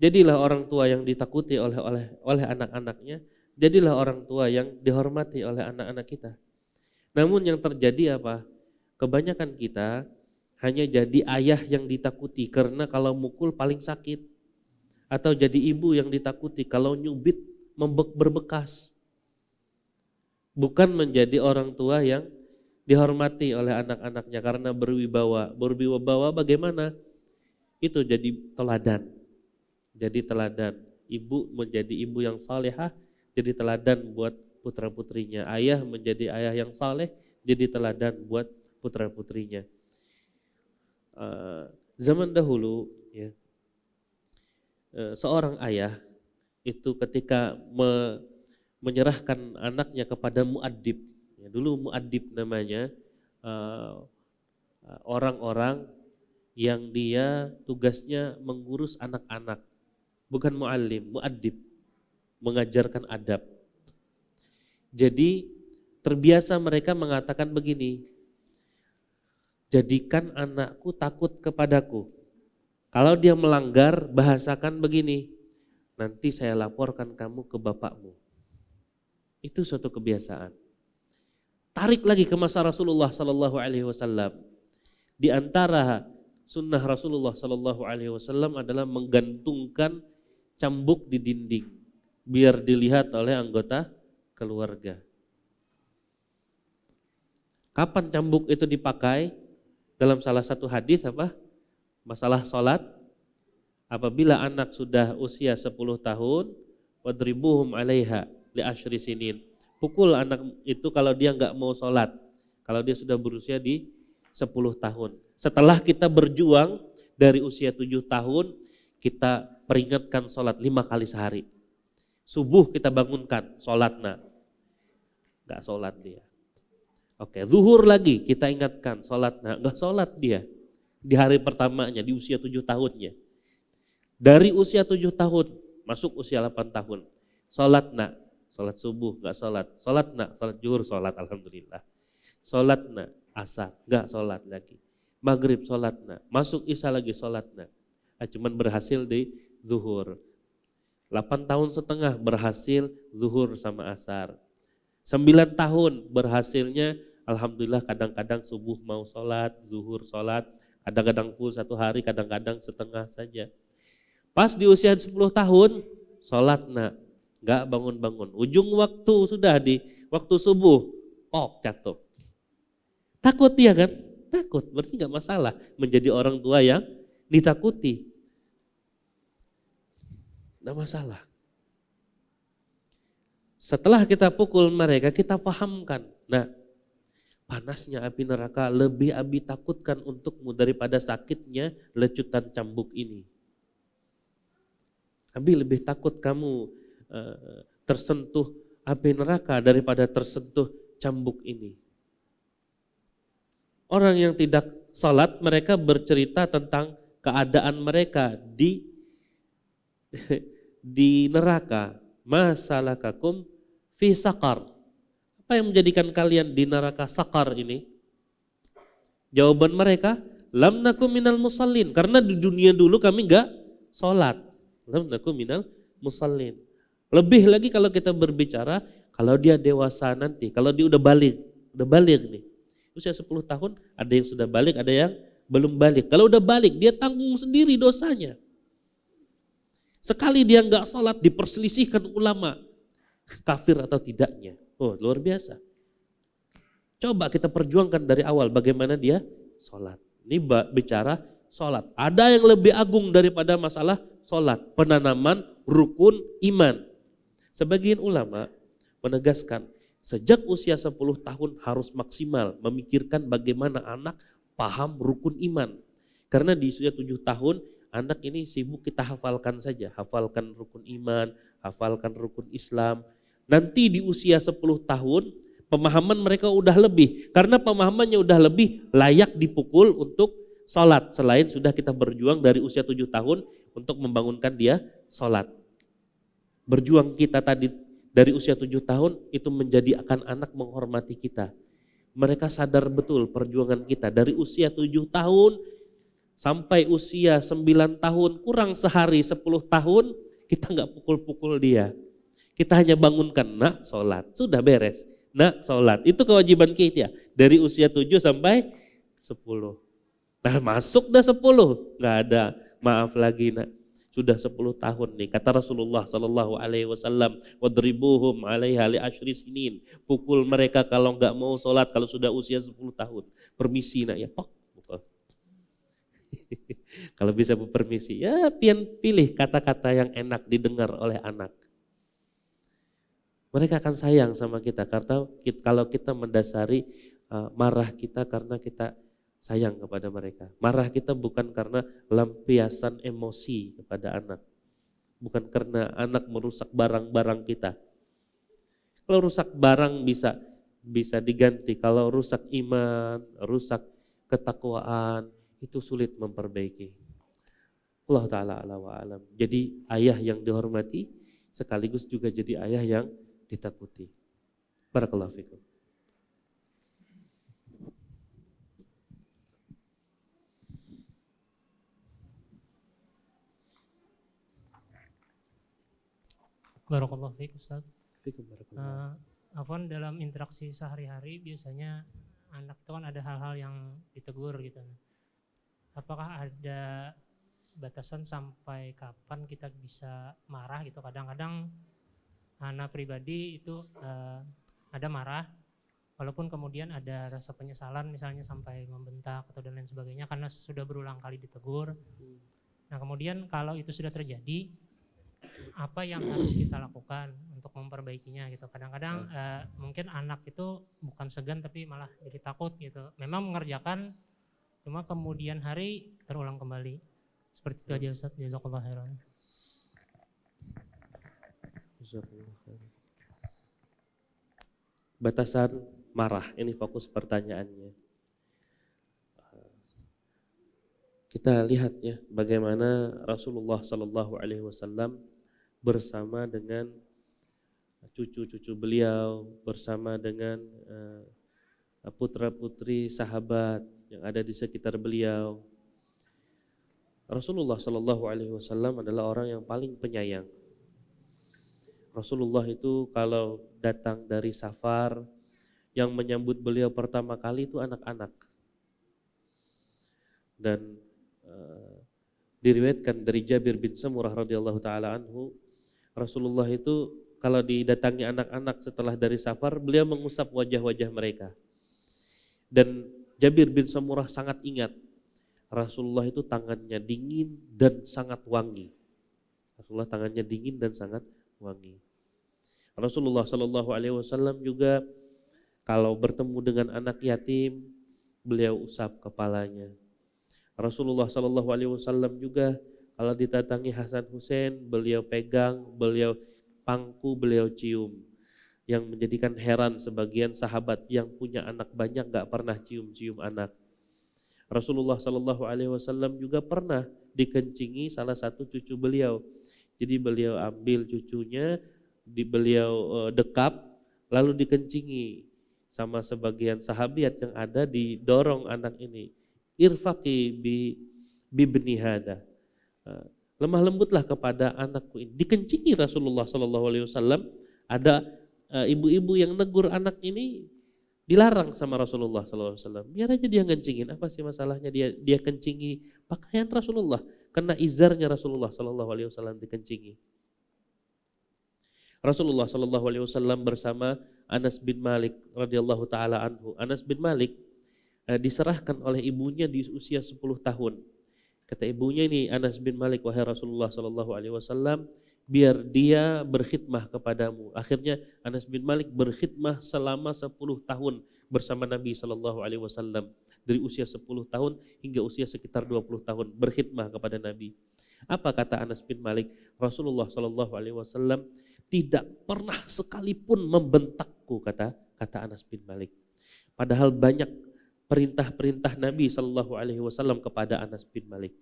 Jadilah orang tua yang ditakuti oleh anak-anaknya, jadilah orang tua yang dihormati oleh anak-anak kita. Namun yang terjadi apa? Kebanyakan kita hanya jadi ayah yang ditakuti karena kalau mukul paling sakit. Atau jadi ibu yang ditakuti kalau nyubit berbekas. Bukan menjadi orang tua yang dihormati oleh anak-anaknya karena berwibawa. Berwibawa bagaimana? Itu jadi teladan. Jadi teladan. Ibu menjadi ibu yang salehah, jadi teladan buat putra-putrinya. Ayah menjadi ayah yang saleh, jadi teladan buat putra-putrinya. Zaman dahulu, ya, seorang ayah itu ketika menyerahkan anaknya kepada muaddib, ya, dulu muaddib namanya, orang-orang yang dia tugasnya mengurus anak-anak, bukan muallim, muaddib, mengajarkan adab. Jadi terbiasa mereka mengatakan begini, jadikan anakku takut kepadaku. Kalau dia melanggar, bahasakan begini, nanti saya laporkan kamu ke bapakmu. Itu suatu kebiasaan. Tarik lagi ke masa Rasulullah Sallallahu Alaihi Wasallam. Di antara sunnah Rasulullah Sallallahu Alaihi Wasallam adalah menggantungkan cambuk di dinding, biar dilihat oleh anggota keluarga. Kapan cambuk itu dipakai? Dalam salah satu hadis apa? Masalah sholat. Apabila anak sudah usia 10 tahun, wadribuhum 'alaiha li asyri sinin. Pukul anak itu kalau dia enggak mau sholat. Kalau dia sudah berusia di 10 tahun. Setelah kita berjuang dari usia 7 tahun, kita peringatkan sholat 5 kali sehari. Subuh kita bangunkan, sholat nak. Enggak sholat dia. Oke, zuhur lagi kita ingatkan, sholat nak. Enggak sholat dia. Di hari pertamanya, di usia 7 tahunnya. Dari usia 7 tahun, masuk usia 8 tahun. Sholat nak, sholat subuh, enggak sholat. Sholat nak, sholat zuhur, sholat alhamdulillah. Sholat nak, asar, enggak sholat lagi. Maghrib sholat nak, masuk isya lagi sholat nak. Cuman berhasil di zuhur. 8 tahun setengah berhasil zuhur sama asar. 9 tahun berhasilnya alhamdulillah kadang-kadang subuh mau sholat, zuhur sholat, kadang-kadang full 1 hari, kadang-kadang setengah saja. Pas di usia 10 tahun, sholat nak, enggak bangun-bangun. Ujung waktu sudah di waktu subuh, jatuh. Takut dia kan? Takut, berarti enggak masalah menjadi orang tua yang ditakuti. Enggak masalah. Setelah kita pukul mereka, kita pahamkan. Nah, panasnya api neraka lebih Abi takutkan untukmu daripada sakitnya lecutan cambuk ini. Abi lebih takut kamu tersentuh api neraka daripada tersentuh cambuk ini. Orang yang tidak sholat, mereka bercerita tentang keadaan mereka di neraka. Masalakakum fi saqar. Apa yang menjadikan kalian di neraka saqar ini? Jawaban mereka, lam nakum minal musallin. Karena di dunia dulu kami enggak sholat. Lam nakum minal musallin. Lebih lagi kalau kita berbicara, kalau dia dewasa nanti, kalau dia udah balik nih. Usia 10 tahun, ada yang sudah balik, ada yang belum balik. Kalau udah balik, dia tanggung sendiri dosanya. Sekali dia enggak sholat, diperselisihkan ulama, kafir atau tidaknya. Luar biasa. Coba kita perjuangkan dari awal bagaimana dia sholat. Ini bicara sholat. Ada yang lebih agung daripada masalah sholat. Penanaman rukun iman. Sebagian ulama menegaskan, sejak usia 10 tahun harus maksimal memikirkan bagaimana anak paham rukun iman. Karena di usia 7 tahun, anak ini sibuk kita hafalkan saja. Hafalkan rukun iman, hafalkan rukun Islam. Nanti di usia 10 tahun pemahaman mereka udah lebih. Karena pemahamannya udah lebih, layak dipukul untuk sholat. Selain sudah kita berjuang dari usia 7 tahun untuk membangunkan dia sholat. Berjuang kita tadi dari usia 7 tahun itu menjadi akan anak menghormati kita. Mereka sadar betul perjuangan kita dari usia 7 tahun sampai usia 9 tahun, kurang sehari 10 tahun kita enggak pukul-pukul dia. Kita hanya bangunkan, nak sholat, sudah beres, nak sholat. Itu kewajiban kita dari usia 7 sampai 10. Nah masuk dah 10, enggak ada maaf lagi nak. Sudah 10 tahun nih, kata Rasulullah Sallallahu Alaihi Wasallam, wadribuhum 'alaiha li asyri sinin. Pukul mereka kalau enggak mau sholat kalau sudah usia 10 tahun. Permisi nak ya, Kalau bisa permisi, ya pilih kata-kata yang enak didengar oleh anak. Mereka akan sayang sama kita karena kalau kita mendasari marah kita karena kita sayang kepada mereka. Marah kita bukan karena lampiasan emosi kepada anak. bukan karena anak merusak barang-barang kita. Kalau rusak barang bisa diganti, kalau rusak iman, rusak ketakwaan, itu sulit memperbaiki. Allah Ta'ala ala wa alam. Jadi ayah yang dihormati sekaligus juga jadi ayah yang ditakuti. Barakallahu fikum. Barakallahu fiik Ustaz. Fikum barakallahu. Afwan, dalam interaksi sehari-hari biasanya anak itu kan ada hal-hal yang ditegur gitu. Apakah ada batasan sampai kapan kita bisa marah gitu? Kadang-kadang anak pribadi itu ada marah, walaupun kemudian ada rasa penyesalan misalnya sampai membentak atau dan lain sebagainya karena sudah berulang kali ditegur. Nah kemudian kalau itu sudah terjadi, apa yang harus kita lakukan untuk memperbaikinya gitu? Kadang-kadang mungkin anak itu bukan segan tapi malah jadi takut gitu. Memang mengerjakan, cuma kemudian hari terulang kembali. Seperti itu aja Ustaz. Jazakallah khairan. Batasan marah, ini fokus pertanyaannya. Kita lihat ya bagaimana Rasulullah Sallallahu Alaihi Wasallam bersama dengan cucu-cucu beliau, bersama dengan putra-putri sahabat yang ada di sekitar beliau. Rasulullah Sallallahu Alaihi Wasallam adalah orang yang paling penyayang. Rasulullah itu kalau datang dari safar, yang menyambut beliau pertama kali itu anak-anak. Dan diriwayatkan dari Jabir bin Samurah radhiyallahu taala anhu, Rasulullah itu kalau didatangi anak-anak setelah dari safar, beliau mengusap wajah-wajah mereka. Dan Jabir bin Samurah sangat ingat, Rasulullah itu tangannya dingin dan sangat wangi. Rasulullah tangannya dingin dan sangat wangi. Rasulullah Shallallahu Alaihi Wasallam juga kalau bertemu dengan anak yatim, beliau usap kepalanya. Rasulullah Shallallahu Alaihi Wasallam juga kalau didatangi Hasan Hussein, beliau pegang, beliau pangku, beliau cium. Yang menjadikan heran sebagian sahabat yang punya anak banyak gak pernah cium-cium anak. Rasulullah Shallallahu Alaihi Wasallam juga pernah dikencingi salah satu cucu beliau. Jadi beliau ambil cucunya, beliau dekap, lalu dikencingi sama sebagian sahabat yang ada, didorong anak ini. Irfaqi bibni hada. Lemah lembutlah kepada anakku ini. Dikencingi Rasulullah Shallallahu Alaihi Wasallam. Ada ibu-ibu yang negur anak ini, dilarang sama Rasulullah Shallallahu Alaihi Wasallam. Biar aja dia ngencingin. Apa sih masalahnya dia kencingi pakaian Rasulullah? Kena izarnya Rasulullah Shallallahu Alaihi Wasallam dikencingi. Rasulullah Shallallahu Alaihi Wasallam bersama Anas bin Malik radhiyallahu taala anhu. Anas bin Malik diserahkan oleh ibunya di usia 10 tahun. Kata ibunya ini, Anas bin Malik, wahai Rasulullah Shallallahu Alaihi Wasallam, biar dia berkhidmah kepadamu. Akhirnya Anas bin Malik berkhidmah selama 10 tahun bersama Nabi Shallallahu Alaihi Wasallam, dari usia 10 tahun hingga usia sekitar 20 tahun berkhidmah kepada Nabi. Apa kata Anas bin Malik? Rasulullah Shallallahu Alaihi Wasallam tidak pernah sekalipun membentakku, kata Anas bin Malik. Padahal banyak perintah-perintah Nabi Shallallahu Alaihi Wasallam kepada Anas bin Malik.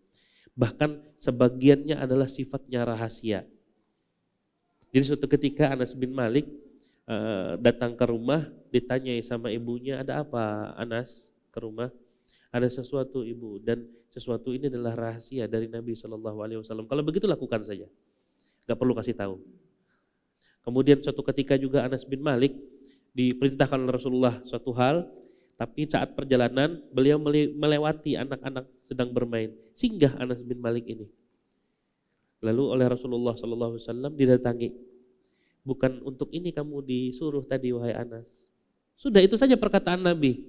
Bahkan sebagiannya adalah sifatnya rahasia. Jadi suatu ketika Anas bin Malik datang ke rumah, ditanyai sama ibunya, ada apa Anas ke rumah? Ada sesuatu ibu, dan sesuatu ini adalah rahasia dari Nabi Shallallahu Alaihi Wasallam. Kalau begitu lakukan saja, gak perlu kasih tahu. Kemudian suatu ketika juga Anas bin Malik diperintahkan oleh Rasulullah suatu hal, tapi saat perjalanan beliau melewati anak-anak sedang bermain. Singgah Anas bin Malik ini. Lalu oleh Rasulullah SAW didatangi. Bukan untuk ini kamu disuruh tadi wahai Anas. Sudah itu saja perkataan Nabi.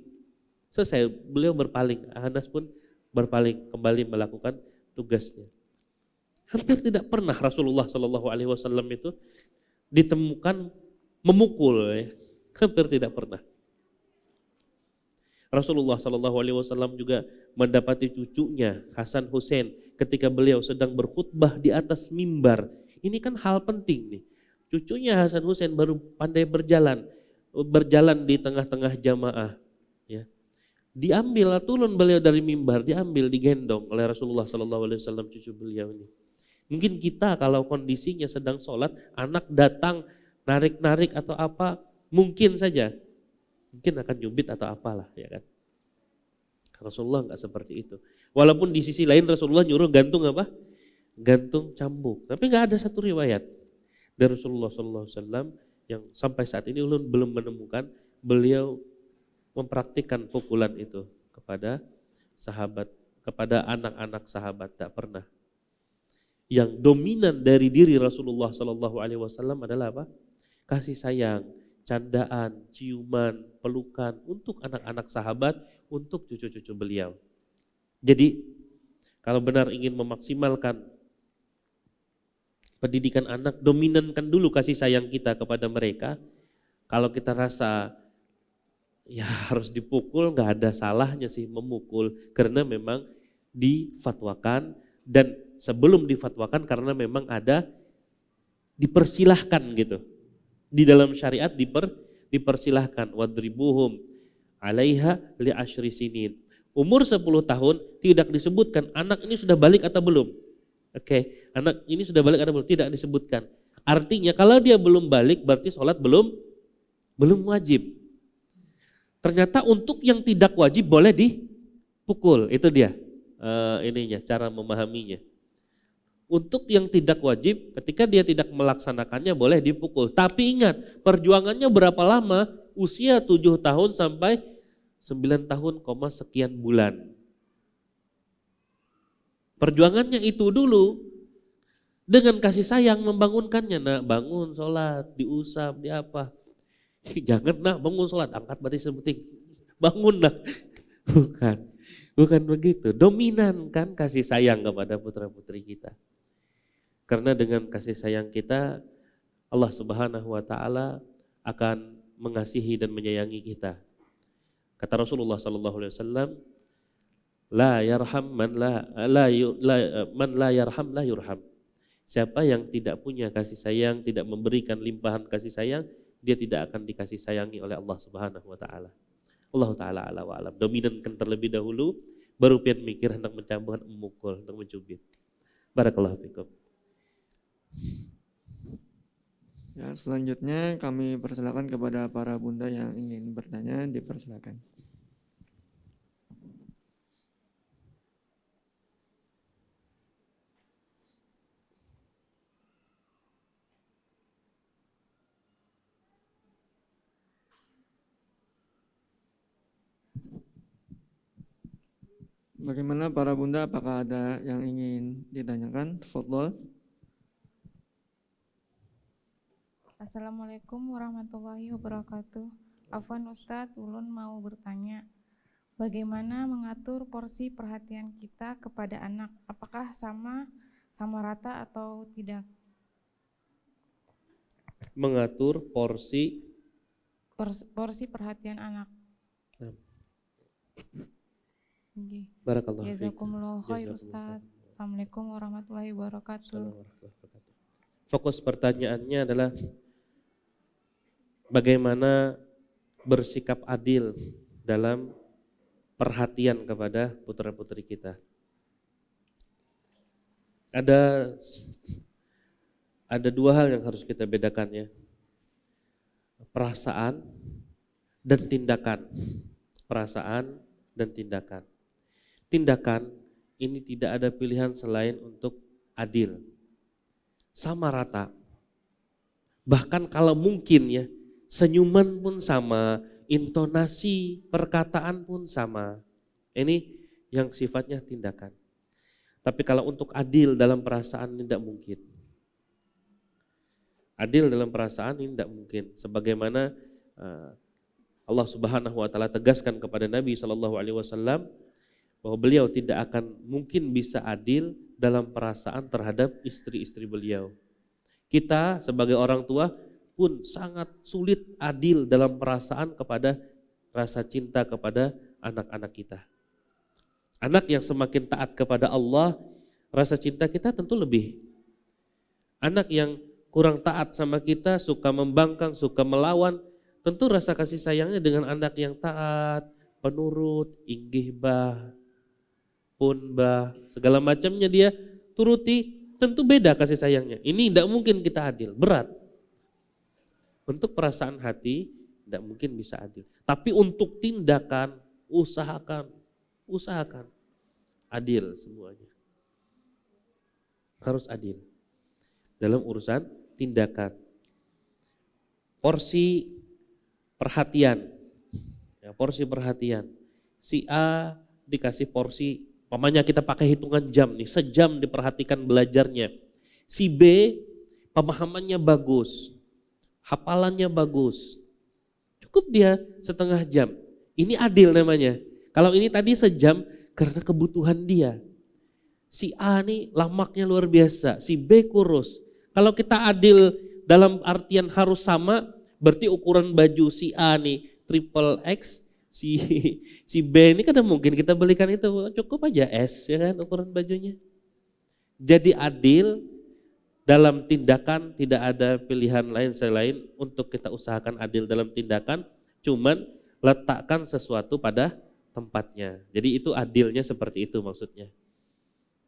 Selesai, beliau berpaling. Anas pun berpaling kembali melakukan tugasnya. Hampir tidak pernah Rasulullah SAW itu ditemukan memukul. Ya. Hampir tidak pernah. Rasulullah SAW juga mendapati cucunya Hasan Hussein ketika beliau sedang berkhutbah di atas mimbar. Ini kan hal penting nih. Cucunya Hasan Hussein baru pandai berjalan di tengah-tengah jamaah. Ya. Diambil, turun beliau dari mimbar, diambil, digendong oleh Rasulullah SAW cucu beliau ini. Mungkin kita kalau kondisinya sedang sholat, anak datang narik-narik atau apa, mungkin saja. Mungkin akan nyubit atau apalah, ya kan. Rasulullah enggak seperti itu. Walaupun di sisi lain Rasulullah nyuruh gantung apa? Gantung cambuk. Tapi enggak ada satu riwayat dari Rasulullah SAW yang sampai saat ini ulun belum menemukan beliau mempraktikkan pukulan itu kepada sahabat, kepada anak-anak sahabat, tak pernah. Yang dominan dari diri Rasulullah SAW adalah apa? Kasih sayang, candaan, ciuman, pelukan untuk anak-anak sahabat, untuk cucu-cucu beliau. Jadi kalau benar ingin memaksimalkan pendidikan anak, dominankan dulu kasih sayang kita kepada mereka. Kalau kita rasa ya harus dipukul, nggak ada salahnya sih memukul, karena memang difatwakan, dan sebelum difatwakan karena memang ada dipersilahkan gitu. Di dalam syariat dipersilahkan, wadribuhum 'alaiha li asyri sinin. Umur 10 tahun tidak disebutkan anak ini sudah balik atau belum. Oke, anak ini sudah balik atau belum, tidak disebutkan. Artinya kalau dia belum balik berarti sholat belum wajib. Ternyata untuk yang tidak wajib boleh dipukul, itu dia ininya, cara memahaminya. Untuk yang tidak wajib, ketika dia tidak melaksanakannya boleh dipukul. Tapi ingat, perjuangannya berapa lama? Usia 7 tahun sampai 9 tahun, sekian bulan. Perjuangannya itu dulu, dengan kasih sayang membangunkannya. Nak, bangun sholat, diusap, di apa. Jangan nak bangun sholat, angkat baris sebuting. Bangun nak. Bukan begitu. Dominan kan kasih sayang kepada putra-putri kita. Karena dengan kasih sayang kita, Allah Subhanahu wa taala akan mengasihi dan menyayangi kita. Kata Rasulullah sallallahu alaihi wasallam, la yarham man la yarham la yurham. Siapa yang tidak punya kasih sayang, tidak memberikan limpahan kasih sayang, dia tidak akan dikasih sayangi oleh Allah Subhanahu wa taala. Allah taala ala wa alam. Dominankan terlebih dahulu, baru pian mikir hendak mencambuk, memukul, hendak mencubit. Barakallahu fikum. Ya, selanjutnya kami persilakan kepada para bunda yang ingin bertanya, dipersilakan. Bagaimana para bunda, apakah ada yang ingin ditanyakan? Tafadhol. Assalamualaikum warahmatullahi wabarakatuh. Afwan Ustadz, ulun mau bertanya, bagaimana mengatur porsi perhatian kita kepada anak? Apakah sama rata atau tidak? Mengatur porsi perhatian anak. Barakallahu fikum. Jazakumullahu khair Ustadz. Assalamualaikum warahmatullahi wabarakatuh. Fokus pertanyaannya adalah bagaimana bersikap adil dalam perhatian kepada putra-putri kita. Ada dua hal yang harus kita bedakan ya. Perasaan dan tindakan. Perasaan dan tindakan. Tindakan ini tidak ada pilihan selain untuk adil. Sama rata. Bahkan kalau mungkin ya, senyuman pun sama, intonasi perkataan pun sama. Ini yang sifatnya tindakan. Tapi kalau untuk adil dalam perasaan ini tidak mungkin. Adil dalam perasaan ini tidak mungkin. Sebagaimana Allah Subhanahu wa taala tegaskan kepada Nabi SAW bahwa beliau tidak akan mungkin bisa adil dalam perasaan terhadap istri-istri beliau. Kita sebagai orang tua pun sangat sulit adil dalam perasaan kepada rasa cinta kepada anak-anak kita. Anak yang semakin taat kepada Allah, rasa cinta kita tentu lebih Anak yang kurang taat sama kita, suka membangkang, suka melawan, tentu rasa kasih sayangnya dengan anak yang taat, penurut, inggih bah, pun bah, segala macamnya dia turuti, tentu beda kasih sayangnya. Ini tidak mungkin kita adil, berat. Untuk perasaan hati tidak mungkin bisa adil. Tapi untuk tindakan, usahakan adil semuanya. Harus adil dalam urusan tindakan. Porsi perhatian, ya, porsi perhatian. Si A dikasih porsi, pamannya kita pakai hitungan jam nih, sejam diperhatikan belajarnya. Si B pemahamannya bagus, hafalannya bagus, cukup dia setengah jam. Ini adil namanya. Kalau ini tadi sejam karena kebutuhan dia. Si A nih lamaknya luar biasa, si B kurus. Kalau kita adil dalam artian harus sama, berarti ukuran baju si A nih triple X, si B ini kan mungkin kita belikan itu cukup aja S ya kan ukuran bajunya. Jadi adil dalam tindakan, tidak ada pilihan lain selain untuk kita usahakan adil dalam tindakan, cuman letakkan sesuatu pada tempatnya. Jadi itu adilnya seperti itu maksudnya.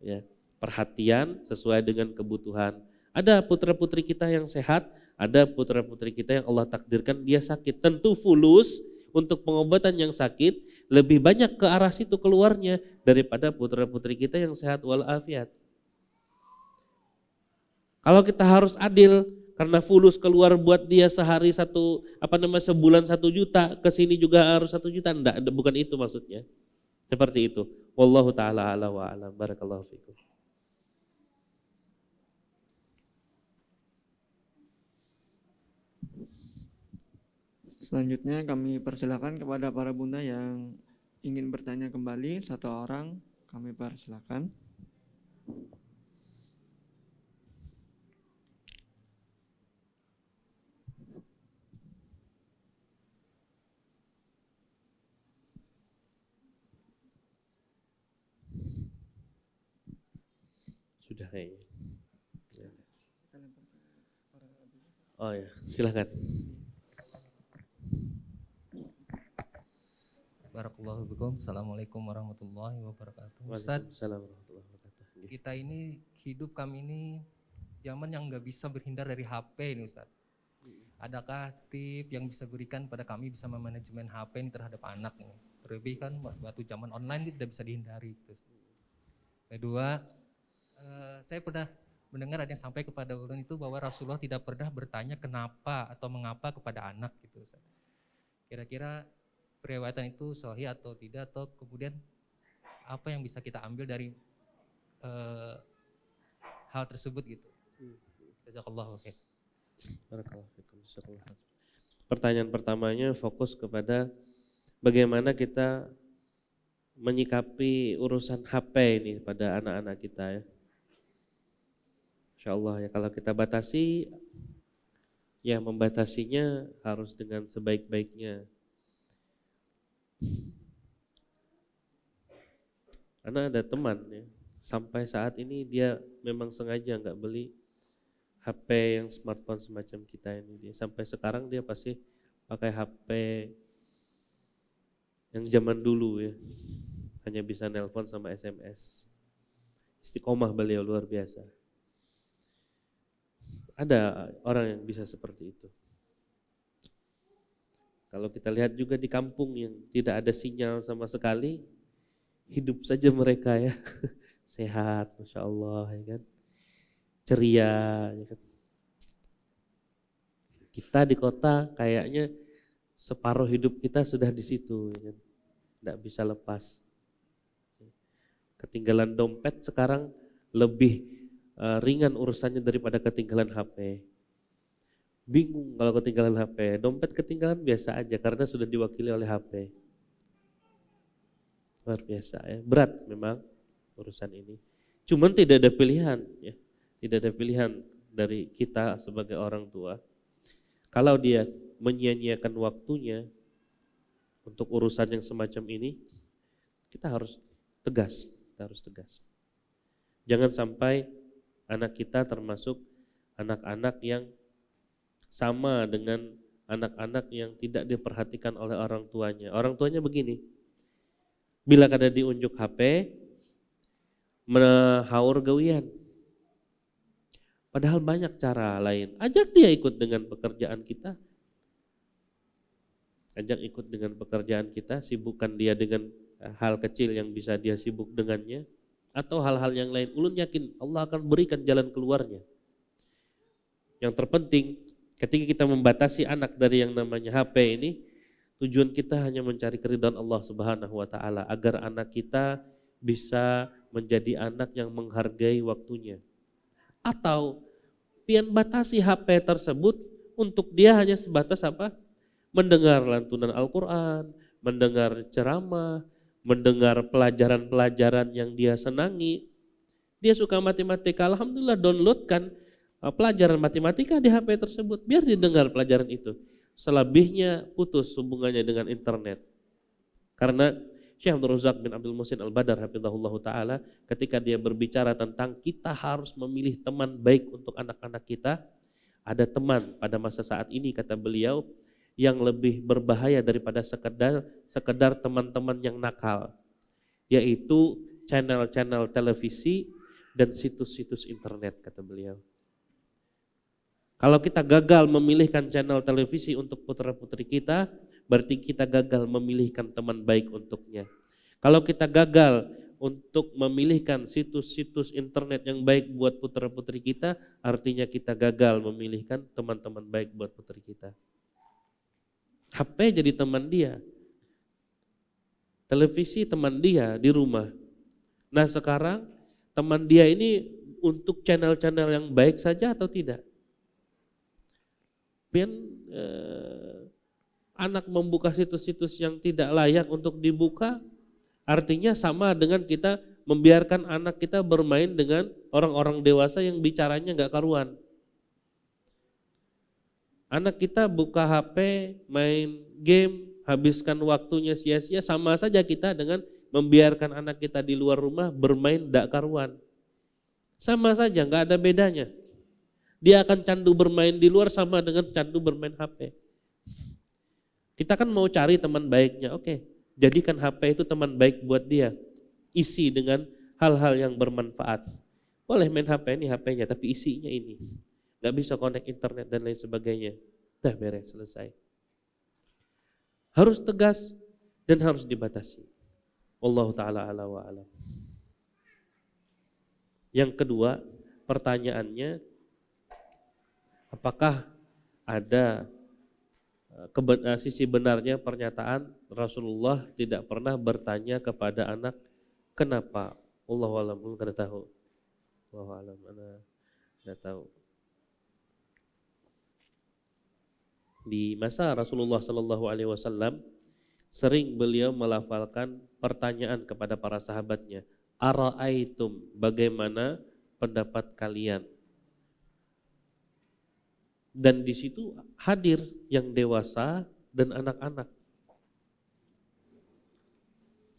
Ya, perhatian sesuai dengan kebutuhan. Ada putra-putri kita yang sehat, ada putra-putri kita yang Allah takdirkan dia sakit. Tentu fulus untuk pengobatan yang sakit lebih banyak ke arah situ keluarnya daripada putra-putri kita yang sehat walafiat. Kalau kita harus adil karena fulus keluar buat dia sehari sebulan 1 juta, ke sini juga harus 1 juta, enggak, bukan itu maksudnya. Seperti itu. Wallahu taala ala wa alam. Barakallahu fikum. Selanjutnya kami persilakan kepada para bunda yang ingin bertanya kembali, 1 orang kami persilakan. Sudah kayaknya. Oh ya, silakan. Barakallahu fikum. Assalamualaikum warahmatullahi wabarakatuh. Ustaz, Waalaikumsalam warahmatullahi wabarakatuh. kita ini hidup, kami ini zaman yang nggak bisa berhindar dari HP ini Ustaz. Adakah tip yang bisa berikan pada kami bisa memanajemen HP ini terhadap anak ini? Terlebih kan waktu zaman online itu tidak bisa dihindari. Kedua, saya pernah mendengar ada yang sampai kepada ulun itu bahwa Rasulullah tidak pernah bertanya kenapa atau mengapa kepada anak gitu Ustaz. Kira-kira periwayatan itu sahih atau tidak, atau kemudian apa yang bisa kita ambil dari hal tersebut gitu. Jazakallahu khair. Barakallahu fikum. Pertanyaan pertamanya fokus kepada bagaimana kita menyikapi urusan HP ini pada anak-anak kita ya. Insyaallah ya, kalau kita batasi, ya membatasinya harus dengan sebaik-baiknya. Karena ada teman ya, sampai saat ini dia memang sengaja nggak beli HP yang smartphone semacam kita ini. Dia sampai sekarang dia pasti pakai HP yang zaman dulu ya, hanya bisa nelpon sama SMS. Istiqomah beliau luar biasa. Ada orang yang bisa seperti itu. Kalau kita lihat juga di kampung yang tidak ada sinyal sama sekali, hidup saja mereka ya, sehat, masya Allah ya kan, ceria. Ya kan. Kita di kota kayaknya separuh hidup kita sudah di situ, ya kan? Tidak bisa lepas. Ketinggalan dompet sekarang lebih ringan urusannya daripada ketinggalan HP. Bingung kalau ketinggalan HP, dompet ketinggalan biasa aja karena sudah diwakili oleh HP. Luar biasa ya, berat memang urusan ini. Cuman tidak ada pilihan ya, tidak ada pilihan dari kita sebagai orang tua. Kalau dia menyia-nyiakan waktunya untuk urusan yang semacam ini, kita harus tegas, Jangan sampai anak kita termasuk anak-anak yang sama dengan anak-anak yang tidak diperhatikan oleh orang tuanya. Orang tuanya begini, bila kada diunjuk HP, menahaur gawian. Padahal banyak cara lain. Ajak dia ikut dengan pekerjaan kita. Ajak ikut dengan pekerjaan kita, sibukkan dia dengan hal kecil yang bisa dia sibuk dengannya. Atau hal-hal yang lain. Ulun yakin Allah akan berikan jalan keluarnya. Yang terpenting, ketika kita membatasi anak dari yang namanya HP ini, tujuan kita hanya mencari keridhaan Allah Subhanahu wa taala agar anak kita bisa menjadi anak yang menghargai waktunya. Atau pian batasi HP tersebut untuk dia hanya sebatas apa? Mendengar lantunan Al-Qur'an, mendengar ceramah, mendengar pelajaran-pelajaran yang dia senangi. Dia suka matematika, alhamdulillah downloadkan pelajaran matematika di HP tersebut, biar didengar pelajaran itu. Selebihnya putus hubungannya dengan internet. Karena Syekh Abdul Razak bin Abdul Muhsin Al-Badar hafizahullah ta'ala ketika dia berbicara tentang kita harus memilih teman baik untuk anak-anak kita, ada teman pada masa saat ini kata beliau yang lebih berbahaya daripada sekedar teman-teman yang nakal, yaitu channel-channel televisi dan situs-situs internet kata beliau. Kalau kita gagal memilihkan channel televisi untuk putra-putri kita, berarti kita gagal memilihkan teman baik untuknya. Kalau kita gagal untuk memilihkan situs-situs internet yang baik buat putra-putri kita, artinya kita gagal memilihkan teman-teman baik buat putri kita. HP jadi teman dia, televisi teman dia di rumah. Nah sekarang teman dia ini untuk channel-channel yang baik saja atau tidak? Anak membuka situs-situs yang tidak layak untuk dibuka, artinya sama dengan kita membiarkan anak kita bermain dengan orang-orang dewasa yang bicaranya nggak karuan. Anak kita buka HP, main game, habiskan waktunya sia-sia, sama saja kita dengan membiarkan anak kita di luar rumah bermain nggak karuan. Sama saja, nggak ada bedanya. Dia akan candu bermain di luar sama dengan candu bermain HP. Kita kan mau cari teman baiknya, oke. Jadikan HP itu teman baik buat dia. Isi dengan hal-hal yang bermanfaat. Boleh main HP ini HP-nya, tapi isinya ini. Gak bisa connect internet dan lain sebagainya. Dah beres, selesai. Harus tegas dan harus dibatasi. Wallahu ta'ala ala wa alam. Yang kedua, pertanyaannya, apakah ada sisi benarnya pernyataan Rasulullah tidak pernah bertanya kepada anak kenapa? Wallahu a'lam, belum kada tahu. Wallahu a'lam, ana tidak tahu. Di masa Rasulullah sallallahu alaihi wasallam sering beliau melafalkan pertanyaan kepada para sahabatnya, ara'aitum, bagaimana pendapat kalian? Dan di situ hadir yang dewasa dan anak-anak.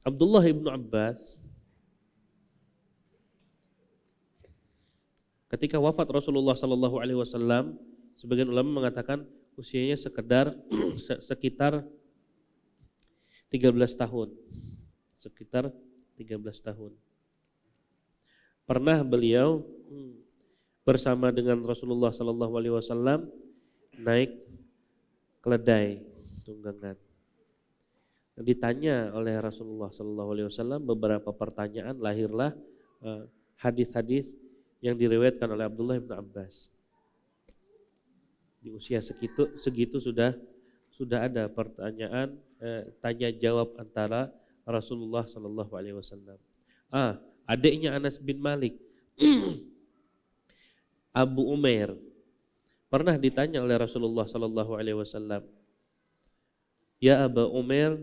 Abdullah ibnu Abbas ketika wafat Rasulullah sallallahu alaihi wasallam, sebagian ulama mengatakan usianya sekitar 13 tahun. Sekitar 13 tahun. Pernah beliau bersama dengan Rasulullah sallallahu alaihi wasallam naik keledai tunggangan. Ditanya oleh Rasulullah sallallahu alaihi wasallam beberapa pertanyaan, lahirlah hadis-hadis yang diriwayatkan oleh Abdullah bin Abbas. Di usia segitu sudah ada pertanyaan tanya jawab antara Rasulullah sallallahu alaihi wasallam. Adiknya Anas bin Malik Abu Umair pernah ditanya oleh Rasulullah sallallahu alaihi wasallam, "Ya Abu Umair,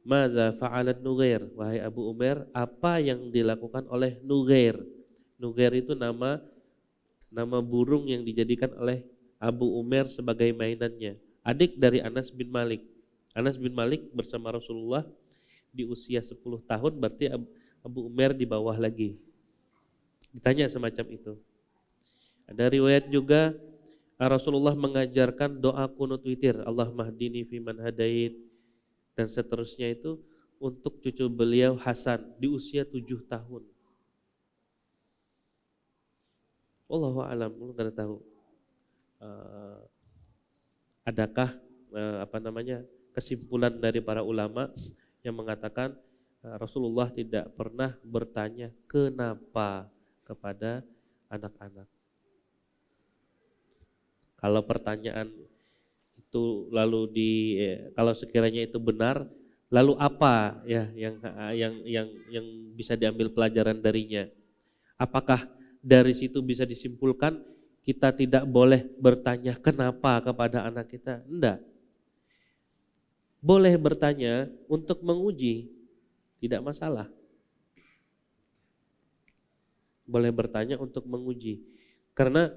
madza fa'alat Nughair?" Wahai Abu Umair, apa yang dilakukan oleh Nughair? Nughair itu nama burung yang dijadikan oleh Abu Umair sebagai mainannya. Adik dari Anas bin Malik. Anas bin Malik bersama Rasulullah di usia 10 tahun, berarti Abu Umair di bawah lagi. Ditanya semacam itu. Ada riwayat juga Rasulullah mengajarkan doa kunut witir, Allahumma hdini fiman hadait, dan seterusnya itu untuk cucu beliau Hasan di usia 7 tahun. Wallahu a'lam, belum ada tahu. Adakah kesimpulan dari para ulama yang mengatakan Rasulullah tidak pernah bertanya kenapa kepada anak-anak. Kalau pertanyaan itu lalu kalau sekiranya itu benar, lalu apa ya yang bisa diambil pelajaran darinya? Apakah dari situ bisa disimpulkan kita tidak boleh bertanya kenapa kepada anak kita? Enggak. Boleh bertanya untuk menguji, tidak masalah. Boleh bertanya untuk menguji. Karena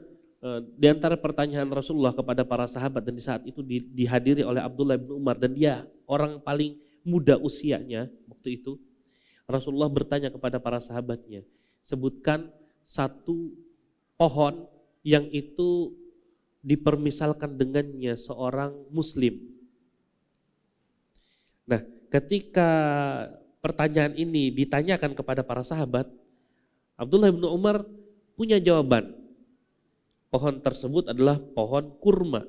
di antara pertanyaan Rasulullah kepada para sahabat dan di saat itu dihadiri oleh Abdullah bin Umar dan dia orang paling muda usianya waktu itu, Rasulullah bertanya kepada para sahabatnya, sebutkan satu pohon yang itu dipermisalkan dengannya seorang muslim. Nah, ketika pertanyaan ini ditanyakan kepada para sahabat, Abdullah bin Umar punya jawaban. Pohon tersebut adalah pohon kurma.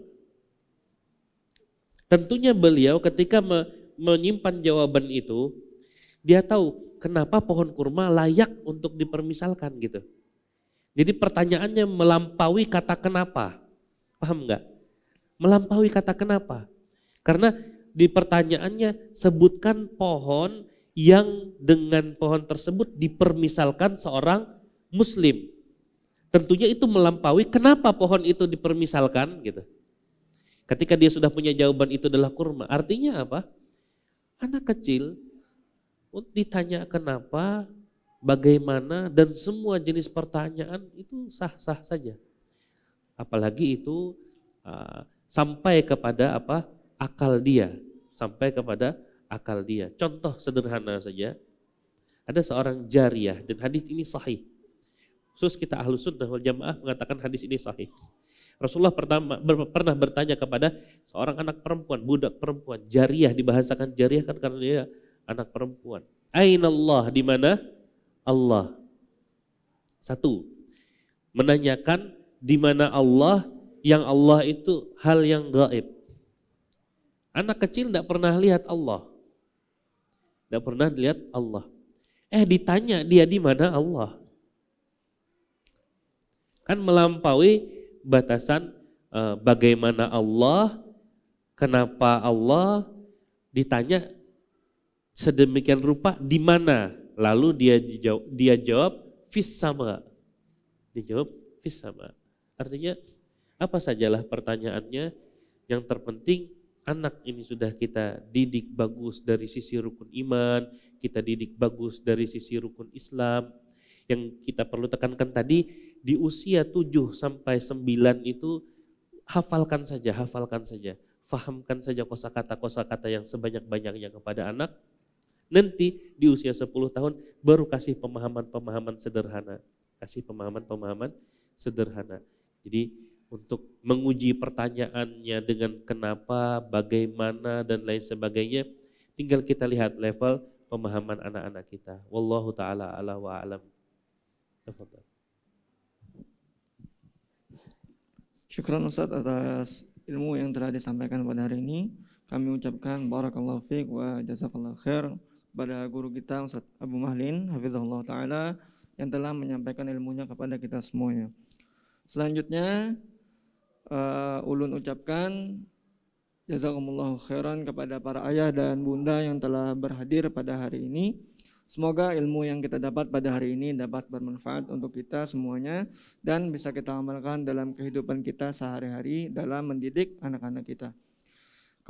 Tentunya beliau ketika menyimpan jawaban itu, dia tahu kenapa pohon kurma layak untuk dipermisalkan gitu. Jadi pertanyaannya melampaui kata kenapa. Paham enggak? Melampaui kata kenapa. Karena di pertanyaannya sebutkan pohon yang dengan pohon tersebut dipermisalkan seorang muslim. Tentunya itu melampaui kenapa pohon itu dipermisalkan gitu. Ketika dia sudah punya jawaban itu adalah kurma, artinya apa? Anak kecil ditanya kenapa, bagaimana, dan semua jenis pertanyaan itu sah-sah saja. Apalagi itu sampai kepada akal dia, sampai kepada akal dia. Contoh sederhana saja, ada seorang jariyah dan hadis ini sahih. Khusus kita Ahlus Sunnah wal Jamaah mengatakan hadis ini sahih. Rasulullah pernah bertanya kepada seorang anak perempuan, budak perempuan, jariyah, dibahasakan jariyah kan karena dia anak perempuan. Aina Allah, di mana Allah? Satu, menanyakan di mana Allah, yang Allah itu hal yang gaib. Anak kecil tidak pernah lihat Allah. Tidak pernah lihat Allah. Ditanya dia di mana Allah. Kan melampaui batasan bagaimana Allah, kenapa Allah, ditanya sedemikian rupa di mana, lalu dia jawab fis sama. Dijawab fis sama. Artinya apa sajalah pertanyaannya, yang terpenting anak ini sudah kita didik bagus dari sisi rukun iman, kita didik bagus dari sisi rukun Islam. Yang kita perlu tekankan tadi, di usia 7 sampai 9 itu hafalkan saja, fahamkan saja kosakata yang sebanyak-banyaknya kepada anak. Nanti di usia 10 tahun baru kasih pemahaman-pemahaman sederhana. Jadi untuk menguji pertanyaannya dengan kenapa, bagaimana, dan lain sebagainya, tinggal kita lihat level pemahaman anak-anak kita. Wallahu ta'ala ala wa alam. Syukran Ustaz atas ilmu yang telah disampaikan pada hari ini. Kami ucapkan barakallahu fiik wa jazakallahu khair pada guru kita Ustaz Abu Mahlin hafizahullah taala yang telah menyampaikan ilmunya kepada kita semuanya. Selanjutnya ulun ucapkan jazakumullahu khairan kepada para ayah dan bunda yang telah berhadir pada hari ini. Semoga ilmu yang kita dapat pada hari ini dapat bermanfaat untuk kita semuanya dan bisa kita amalkan dalam kehidupan kita sehari-hari dalam mendidik anak-anak kita.